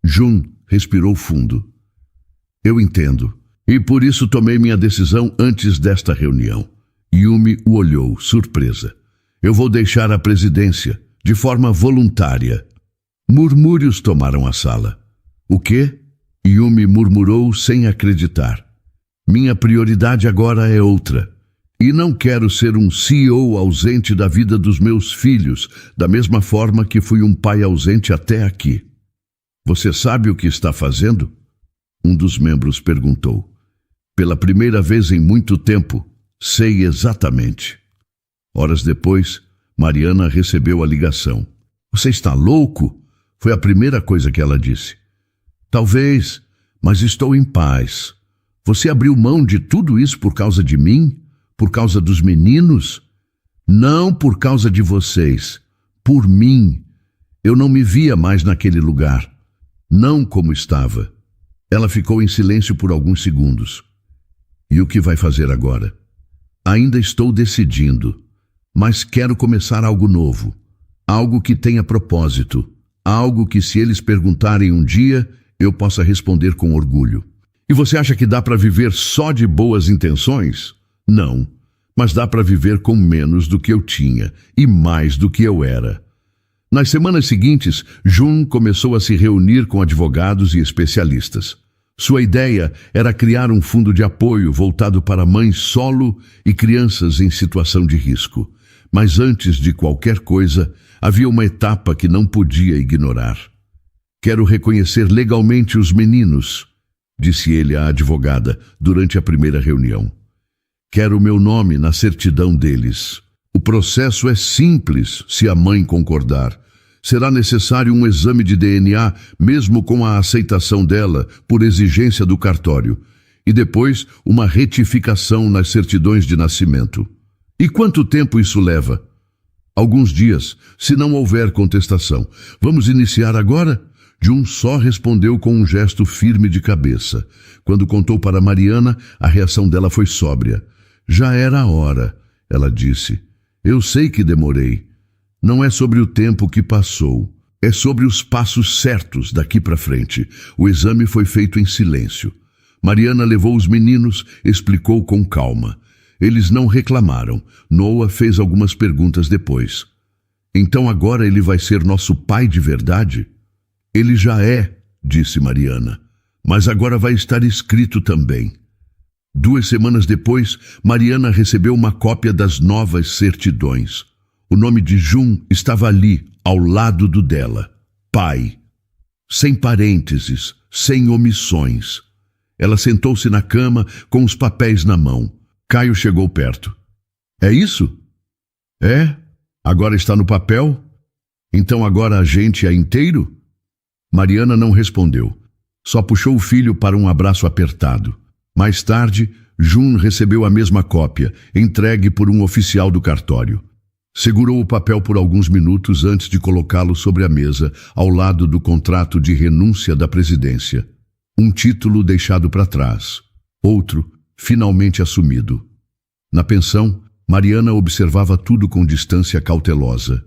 Speaker 1: Jun respirou fundo. Eu entendo, e por isso tomei minha decisão antes desta reunião. Yumi o olhou, surpresa. Eu vou deixar a presidência, de forma voluntária. Murmúrios tomaram a sala. O quê? Yumi murmurou sem acreditar. Minha prioridade agora é outra. E não quero ser um CEO ausente da vida dos meus filhos, da mesma forma que fui um pai ausente até aqui. Você sabe o que está fazendo? Um dos membros perguntou. Pela primeira vez em muito tempo, sei exatamente. Horas depois, Mariana recebeu a ligação. Você está louco? Foi a primeira coisa que ela disse. Talvez, mas estou em paz. Você abriu mão de tudo isso por causa de mim? Por causa dos meninos? Não por causa de vocês. Por mim. Eu não me via mais naquele lugar. Não como estava. Ela ficou em silêncio por alguns segundos. E o que vai fazer agora? Ainda estou decidindo, mas quero começar algo novo. Algo que tenha propósito. Algo que, se eles perguntarem um dia, eu possa responder com orgulho. E você acha que dá para viver só de boas intenções? Não, mas dá para viver com menos do que eu tinha e mais do que eu era. Nas semanas seguintes, Jun começou a se reunir com advogados e especialistas. Sua ideia era criar um fundo de apoio voltado para mães solo e crianças em situação de risco. Mas antes de qualquer coisa, havia uma etapa que não podia ignorar. Quero reconhecer legalmente os meninos, disse ele à advogada durante a primeira reunião. Quero o meu nome na certidão deles. O processo é simples, se a mãe concordar. Será necessário um exame de DNA, mesmo com a aceitação dela, por exigência do cartório, e depois uma retificação nas certidões de nascimento. E quanto tempo isso leva? Alguns dias, se não houver contestação. Vamos iniciar agora? Jun só respondeu com um gesto firme de cabeça. Quando contou para Mariana, a reação dela foi sóbria. Já era a hora, ela disse. Eu sei que demorei. Não é sobre o tempo que passou. É sobre os passos certos daqui para frente. O exame foi feito em silêncio. Mariana levou os meninos, explicou com calma. Eles não reclamaram. Noah fez algumas perguntas depois. Então agora ele vai ser nosso pai de verdade? Ele já é, disse Mariana. Mas agora vai estar escrito também. 2 semanas depois, Mariana recebeu uma cópia das novas certidões. O nome de Jun estava ali, ao lado do dela. Pai. Sem parênteses, sem omissões. Ela sentou-se na cama com os papéis na mão. Caio chegou perto. É isso? É? Agora está no papel? Então agora a gente é inteiro? Mariana não respondeu. Só puxou o filho para um abraço apertado. Mais tarde, Jun recebeu a mesma cópia, entregue por um oficial do cartório. Segurou o papel por alguns minutos antes de colocá-lo sobre a mesa, ao lado do contrato de renúncia da presidência. Um título deixado para trás. Outro, finalmente assumido. Na pensão, Mariana observava tudo com distância cautelosa.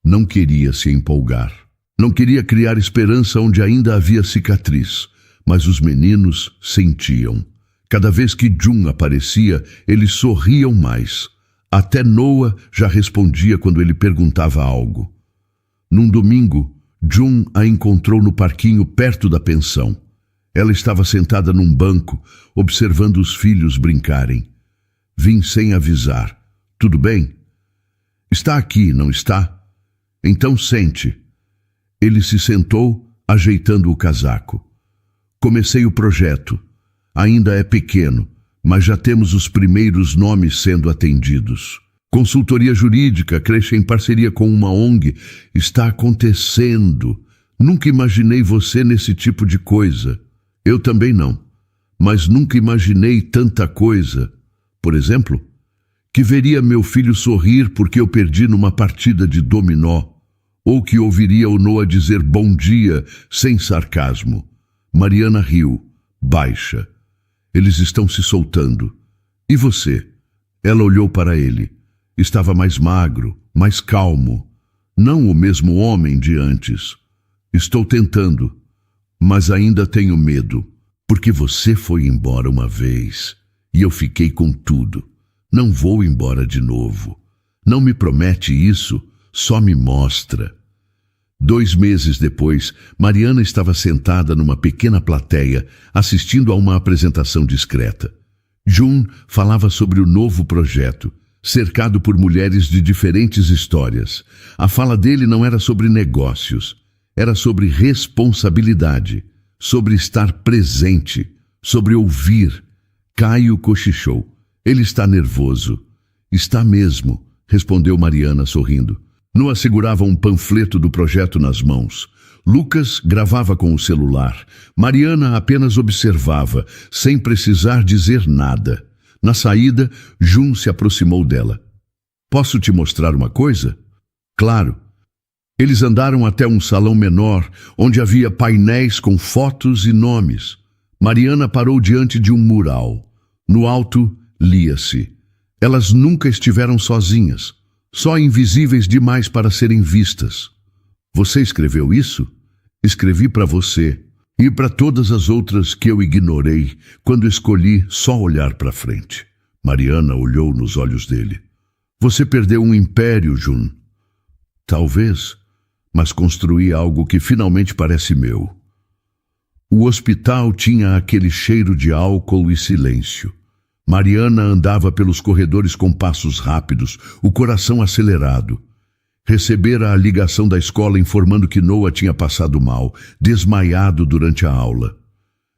Speaker 1: Não queria se empolgar. Não queria criar esperança onde ainda havia cicatriz. Mas os meninos sentiam. Cada vez que Jun aparecia, eles sorriam mais. Até Noah já respondia quando ele perguntava algo. Num domingo, Jun a encontrou no parquinho perto da pensão. Ela estava sentada num banco, observando os filhos brincarem. Vim sem avisar. Tudo bem? Está aqui, não está? Então sente. Ele se sentou, ajeitando o casaco. Comecei o projeto. Ainda é pequeno, mas já temos os primeiros nomes sendo atendidos. Consultoria jurídica, cresce em parceria com uma ONG. Está acontecendo. Nunca imaginei você nesse tipo de coisa. Eu também não. Mas nunca imaginei tanta coisa. Por exemplo, que veria meu filho sorrir porque eu perdi numa partida de dominó. Ou que ouviria o Noah dizer bom dia, sem sarcasmo. Mariana riu, baixa. Eles estão se soltando. E você? Ela olhou para ele. Estava mais magro, mais calmo. Não o mesmo homem de antes. Estou tentando, mas ainda tenho medo. Porque você foi embora uma vez e eu fiquei com tudo. Não vou embora de novo. Não me promete isso, só me mostra. 2 meses depois, Mariana estava sentada numa pequena plateia, assistindo a uma apresentação discreta. Jun falava sobre o novo projeto, cercado por mulheres de diferentes histórias. A fala dele não era sobre negócios, era sobre responsabilidade, sobre estar presente, sobre ouvir. Caio cochichou. Ele está nervoso. Está mesmo, respondeu Mariana sorrindo. Noah segurava um panfleto do projeto nas mãos. Lucas gravava com o celular. Mariana apenas observava, sem precisar dizer nada. Na saída, Jun se aproximou dela. Posso te mostrar uma coisa? Claro. Eles andaram até um salão menor, onde havia painéis com fotos e nomes. Mariana parou diante de um mural. No alto, lia-se: elas nunca estiveram sozinhas, só invisíveis demais para serem vistas. Você escreveu isso? Escrevi para você e para todas as outras que eu ignorei quando escolhi só olhar para frente. Mariana olhou nos olhos dele. Você perdeu um império, Jun. Talvez, mas construí algo que finalmente parece meu. O hospital tinha aquele cheiro de álcool e silêncio. Mariana andava pelos corredores com passos rápidos, o coração acelerado. Recebera a ligação da escola informando que Noah tinha passado mal, desmaiado durante a aula.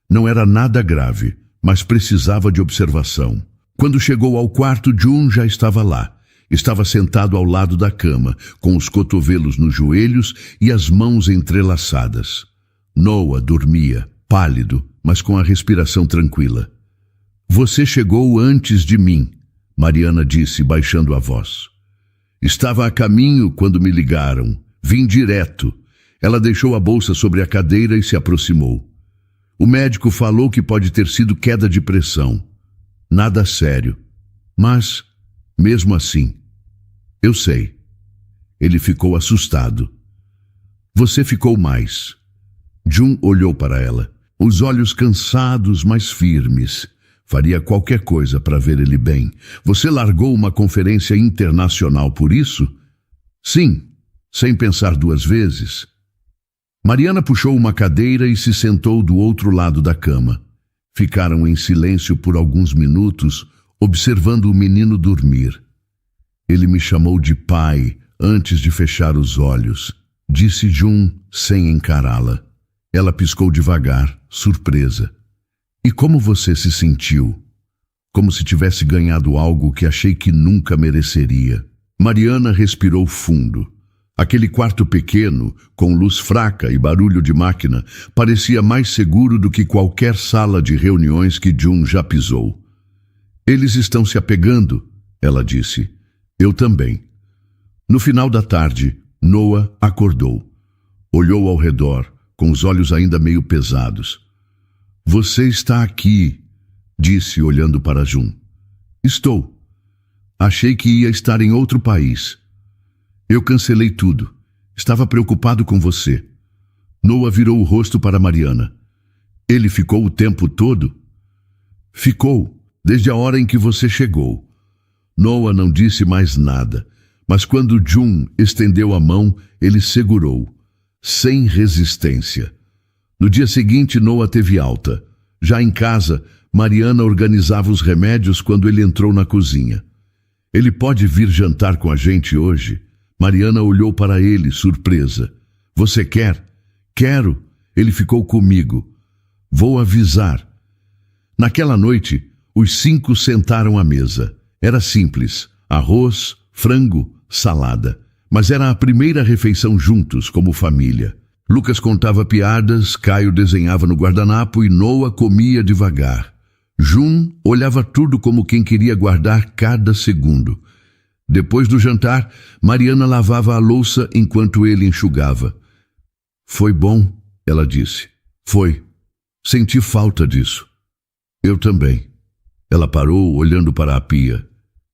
Speaker 1: Não era nada grave, mas precisava de observação. Quando chegou ao quarto, Jun já estava lá. Estava sentado ao lado da cama, com os cotovelos nos joelhos e as mãos entrelaçadas. Noah dormia, pálido, mas com a respiração tranquila. Você chegou antes de mim, Mariana disse, baixando a voz. Estava a caminho quando me ligaram. Vim direto. Ela deixou a bolsa sobre a cadeira e se aproximou. O médico falou que pode ter sido queda de pressão. Nada sério. Mas, mesmo assim, eu sei. Ele ficou assustado. Você ficou mais. Jun olhou para ela, os olhos cansados, mas firmes. Faria qualquer coisa para ver ele bem. Você largou uma conferência internacional por isso? Sim, sem pensar 2 vezes. Mariana puxou uma cadeira e se sentou do outro lado da cama. Ficaram em silêncio por alguns minutos, observando o menino dormir. Ele me chamou de pai antes de fechar os olhos, disse Jun sem encará-la. Ela piscou devagar, surpresa. E como você se sentiu? Como se tivesse ganhado algo que achei que nunca mereceria. Mariana respirou fundo. Aquele quarto pequeno, com luz fraca e barulho de máquina, parecia mais seguro do que qualquer sala de reuniões que Jun já pisou. Eles estão se apegando, ela disse. Eu também. No final da tarde, Noah acordou. Olhou ao redor, com os olhos ainda meio pesados. Você está aqui, disse olhando para Jun. Estou. Achei que ia estar em outro país. Eu cancelei tudo. Estava preocupado com você. Noah virou o rosto para Mariana. Ele ficou o tempo todo? Ficou, desde a hora em que você chegou. Noah não disse mais nada, mas quando Jun estendeu a mão, ele segurou, sem resistência. No dia seguinte, Noah teve alta. Já em casa, Mariana organizava os remédios quando ele entrou na cozinha. Ele pode vir jantar com a gente hoje? Mariana olhou para ele, surpresa. Você quer? Quero. Ele ficou comigo. Vou avisar. Naquela noite, os 5 sentaram à mesa. Era simples, arroz, frango, salada. Mas era a primeira refeição juntos, como família. Lucas contava piadas, Caio desenhava no guardanapo e Noah comia devagar. Jun olhava tudo como quem queria guardar cada segundo. Depois do jantar, Mariana lavava a louça enquanto ele enxugava. Foi bom, ela disse. Foi. Senti falta disso. Eu também. Ela parou, olhando para a pia.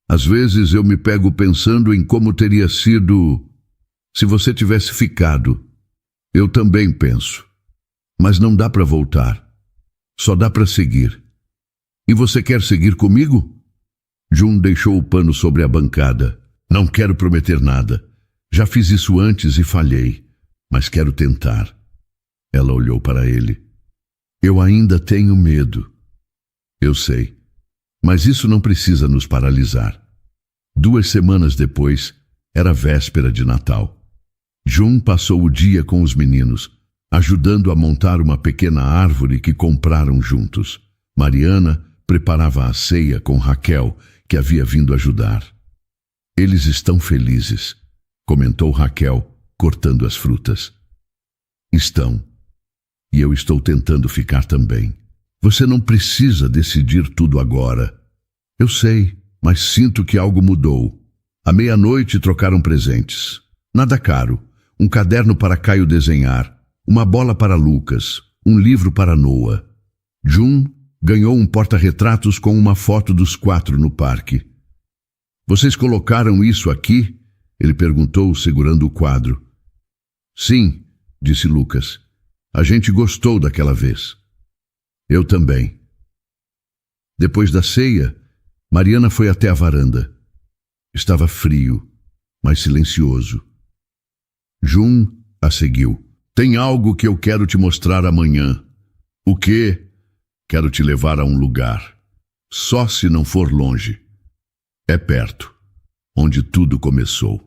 Speaker 1: Às vezes eu me pego pensando em como teria sido se você tivesse ficado. Eu também penso. Mas não dá para voltar. Só dá para seguir. E você quer seguir comigo? Jun deixou o pano sobre a bancada. Não quero prometer nada. Já fiz isso antes e falhei. Mas quero tentar. Ela olhou para ele. Eu ainda tenho medo. Eu sei. Mas isso não precisa nos paralisar. 2 semanas depois, era véspera de Natal. Jun passou o dia com os meninos, ajudando a montar uma pequena árvore que compraram juntos. Mariana preparava a ceia com Raquel, que havia vindo ajudar. Eles estão felizes, comentou Raquel, cortando as frutas. Estão. E eu estou tentando ficar também. Você não precisa decidir tudo agora. Eu sei, mas sinto que algo mudou. À meia-noite trocaram presentes. Nada caro. Um caderno para Caio desenhar, uma bola para Lucas, um livro para Noah. Jun ganhou um porta-retratos com uma foto dos 4 no parque. Vocês colocaram isso aqui? Ele perguntou, segurando o quadro. Sim, disse Lucas. A gente gostou daquela vez. Eu também. Depois da ceia, Mariana foi até a varanda. Estava frio, mas silencioso. Jun a seguiu. Tem algo que eu quero te mostrar amanhã. O quê? Quero te levar a um lugar. Só se não for longe. É perto, onde tudo começou.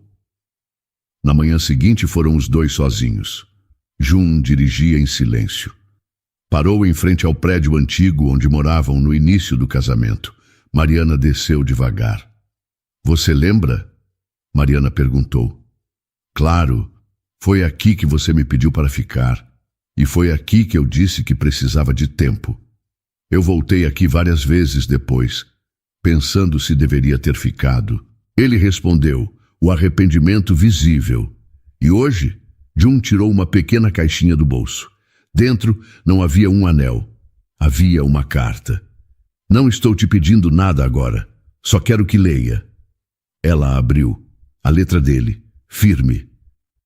Speaker 1: Na manhã seguinte foram os 2 sozinhos. Jun dirigia em silêncio. Parou em frente ao prédio antigo onde moravam no início do casamento. Mariana desceu devagar. Você lembra? Mariana perguntou. Claro, foi aqui que você me pediu para ficar. E foi aqui que eu disse que precisava de tempo. Eu voltei aqui várias vezes depois, pensando se deveria ter ficado. Ele respondeu, o arrependimento visível. E hoje, Jun tirou uma pequena caixinha do bolso. Dentro não havia um anel. Havia uma carta. Não estou te pedindo nada agora. Só quero que leia. Ela abriu. A letra dele, firme.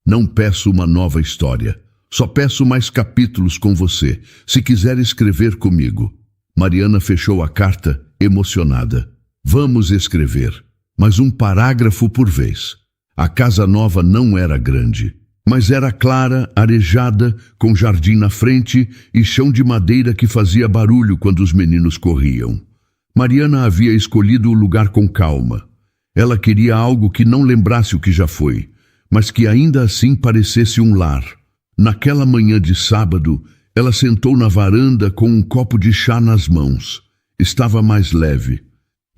Speaker 1: Não peço uma nova história. Só peço mais capítulos com você, se quiser escrever comigo. Mariana fechou a carta, emocionada. Vamos escrever, mas um parágrafo por vez. A casa nova não era grande, mas era clara, arejada, com jardim na frente e chão de madeira que fazia barulho quando os meninos corriam. Mariana havia escolhido o lugar com calma. Ela queria algo que não lembrasse o que já foi, mas que ainda assim parecesse um lar. Naquela manhã de sábado, ela sentou na varanda com um copo de chá nas mãos. Estava mais leve.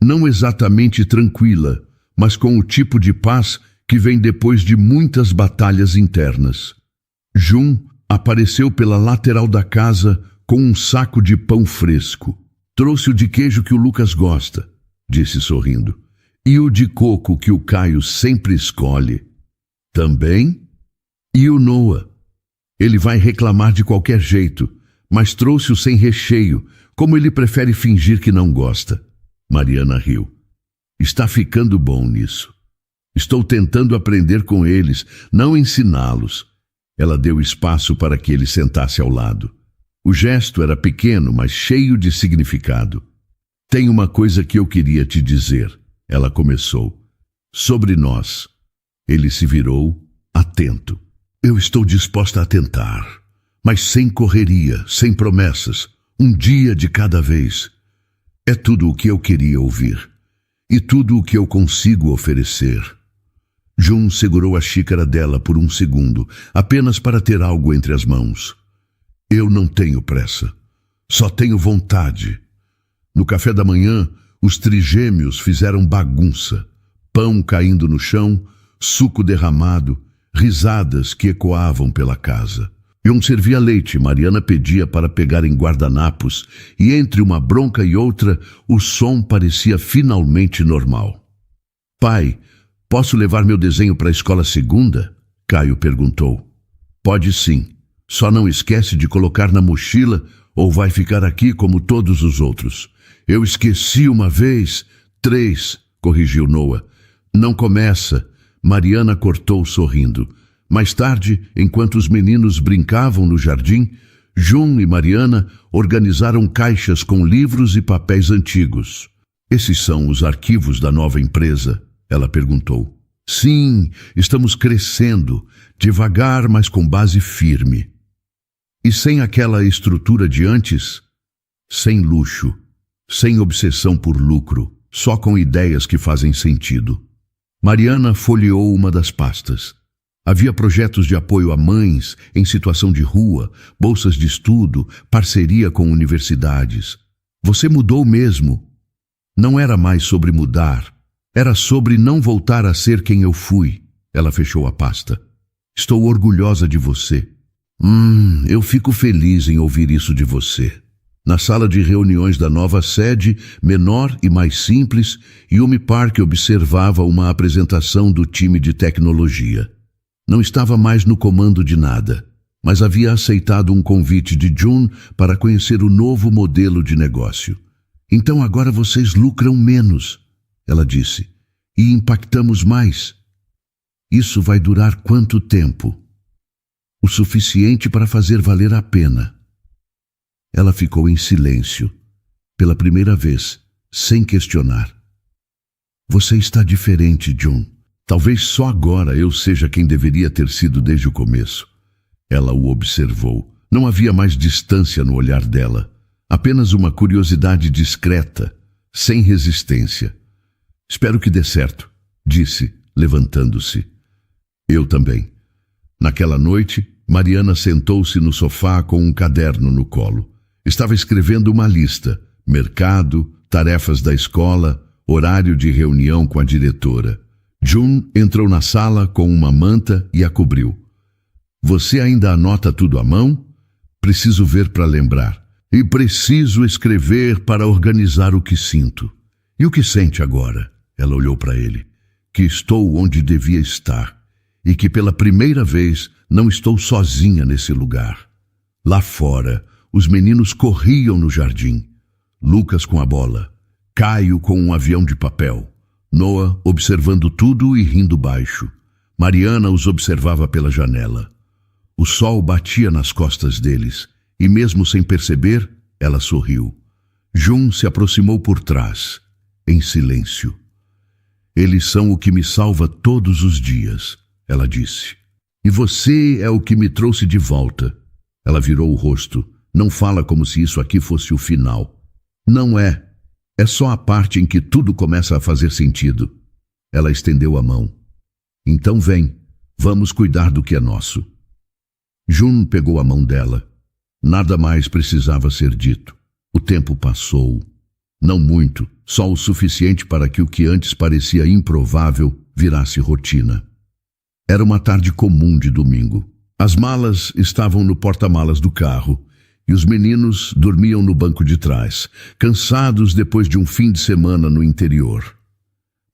Speaker 1: Não exatamente tranquila, mas com o tipo de paz que vem depois de muitas batalhas internas. Jun apareceu pela lateral da casa com um saco de pão fresco. Trouxe o de queijo que o Lucas gosta, disse sorrindo. E o de coco que o Caio sempre escolhe. Também? E o Noah? Ele vai reclamar de qualquer jeito, mas trouxe-o sem recheio, como ele prefere fingir que não gosta. Mariana riu. Está ficando bom nisso. Estou tentando aprender com eles, não ensiná-los. Ela deu espaço para que ele sentasse ao lado. O gesto era pequeno, mas cheio de significado. Tem uma coisa que eu queria te dizer, ela começou. Sobre nós. Ele se virou, atento. Eu estou disposta a tentar, mas sem correria, sem promessas, um dia de cada vez. É tudo o que eu queria ouvir, e tudo o que eu consigo oferecer. Jun segurou a xícara dela por um segundo, apenas para ter algo entre as mãos. Eu não tenho pressa, só tenho vontade. No café da manhã, os trigêmeos fizeram bagunça. Pão caindo no chão, suco derramado, risadas que ecoavam pela casa. Jun servia leite, Mariana pedia para pegar em guardanapos, e entre uma bronca e outra, o som parecia finalmente normal. Pai, posso levar meu desenho para a escola segunda? Caio perguntou. Pode sim, só não esquece de colocar na mochila ou vai ficar aqui como todos os outros. Eu esqueci uma vez. 3, corrigiu Noah. Não começa. Mariana cortou sorrindo. Mais tarde, enquanto os meninos brincavam no jardim, Jun e Mariana organizaram caixas com livros e papéis antigos. Esses são os arquivos da nova empresa? Ela perguntou. Sim, estamos crescendo, devagar, mas com base firme. E sem aquela estrutura de antes? Sem luxo, sem obsessão por lucro, só com ideias que fazem sentido. Mariana folheou uma das pastas. Havia projetos de apoio a mães em situação de rua, bolsas de estudo, parceria com universidades. Você mudou mesmo. Não era mais sobre mudar, era sobre não voltar a ser quem eu fui. Ela fechou a pasta. Estou orgulhosa de você. Eu fico feliz em ouvir isso de você. Na sala de reuniões da nova sede, menor e mais simples, Yumi Park observava uma apresentação do time de tecnologia. Não estava mais no comando de nada, mas havia aceitado um convite de Jun para conhecer o novo modelo de negócio. Então agora vocês lucram menos, ela disse, e impactamos mais. Isso vai durar quanto tempo? O suficiente para fazer valer a pena. Ela ficou em silêncio, pela primeira vez, sem questionar. Você está diferente, Jun. Talvez só agora eu seja quem deveria ter sido desde o começo. Ela o observou. Não havia mais distância no olhar dela. Apenas uma curiosidade discreta, sem resistência. Espero que dê certo, disse, levantando-se. Eu também. Naquela noite, Mariana sentou-se no sofá com um caderno no colo. Estava escrevendo uma lista: mercado, tarefas da escola, horário de reunião com a diretora. Jun entrou na sala com uma manta e a cobriu. Você ainda anota tudo à mão? Preciso ver para lembrar. E preciso escrever para organizar o que sinto. E o que sente agora? Ela olhou para ele. Que estou onde devia estar. E que pela primeira vez não estou sozinha nesse lugar. Lá fora, os meninos corriam no jardim. Lucas com a bola. Caio com um avião de papel. Noah observando tudo e rindo baixo. Mariana os observava pela janela. O sol batia nas costas deles, e mesmo sem perceber, ela sorriu. Jun se aproximou por trás, em silêncio. Eles são o que me salva todos os dias, ela disse. E você é o que me trouxe de volta. Ela virou o rosto. Não fala como se isso aqui fosse o final. Não é. É só a parte em que tudo começa a fazer sentido. Ela estendeu a mão. Então vem, vamos cuidar do que é nosso. Jun pegou a mão dela. Nada mais precisava ser dito. O tempo passou. Não muito, só o suficiente para que o que antes parecia improvável virasse rotina. Era uma tarde comum de domingo. As malas estavam no porta-malas do carro. E os meninos dormiam no banco de trás, cansados depois de um fim de semana no interior.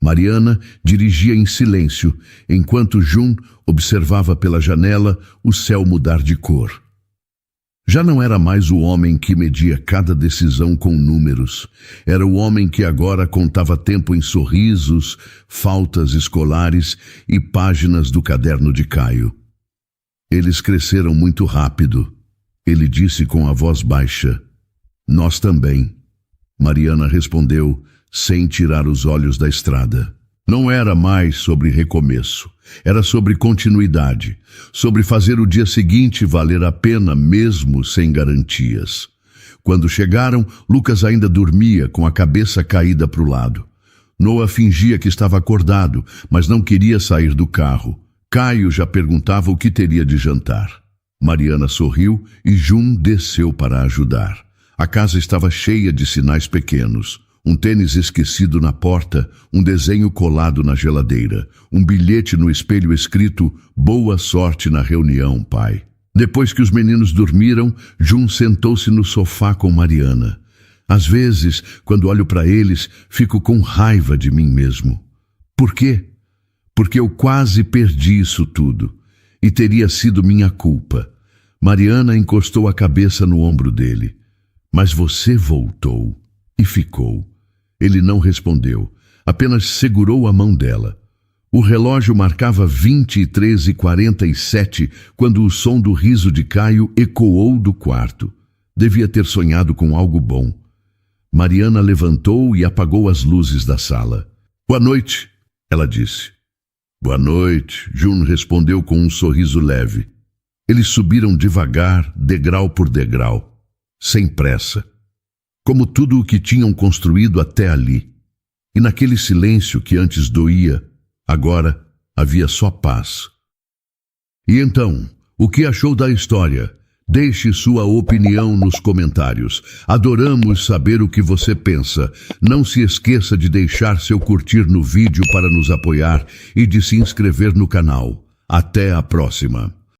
Speaker 1: Mariana dirigia em silêncio, enquanto Jun observava pela janela o céu mudar de cor. Já não era mais o homem que media cada decisão com números. Era o homem que agora contava tempo em sorrisos, faltas escolares e páginas do caderno de Caio. Eles cresceram muito rápido. Ele disse com a voz baixa, nós também. Mariana respondeu, sem tirar os olhos da estrada. Não era mais sobre recomeço, era sobre continuidade, sobre fazer o dia seguinte valer a pena mesmo sem garantias. Quando chegaram, Lucas ainda dormia com a cabeça caída para o lado. Noah fingia que estava acordado, mas não queria sair do carro. Caio já perguntava o que teria de jantar. Mariana sorriu e Jun desceu para ajudar. A casa estava cheia de sinais pequenos. Um tênis esquecido na porta, um desenho colado na geladeira, um bilhete no espelho escrito "Boa sorte na reunião, pai". Depois que os meninos dormiram, Jun sentou-se no sofá com Mariana. Às vezes, quando olho para eles, fico com raiva de mim mesmo. Por quê? Porque eu quase perdi isso tudo. E teria sido minha culpa. Mariana encostou a cabeça no ombro dele. Mas você voltou e ficou. Ele não respondeu, apenas segurou a mão dela. O relógio marcava 23h47 quando o som do riso de Caio ecoou do quarto. Devia ter sonhado com algo bom. Mariana levantou e apagou as luzes da sala. "Boa noite", ela disse. "Boa noite", Jun respondeu com um sorriso leve. Eles subiram devagar, degrau por degrau, sem pressa, como tudo o que tinham construído até ali. E naquele silêncio que antes doía, agora havia só paz. E então, o que achou da história? Deixe sua opinião nos comentários. Adoramos saber o que você pensa. Não se esqueça de deixar seu curtir no vídeo para nos apoiar e de se inscrever no canal. Até a próxima!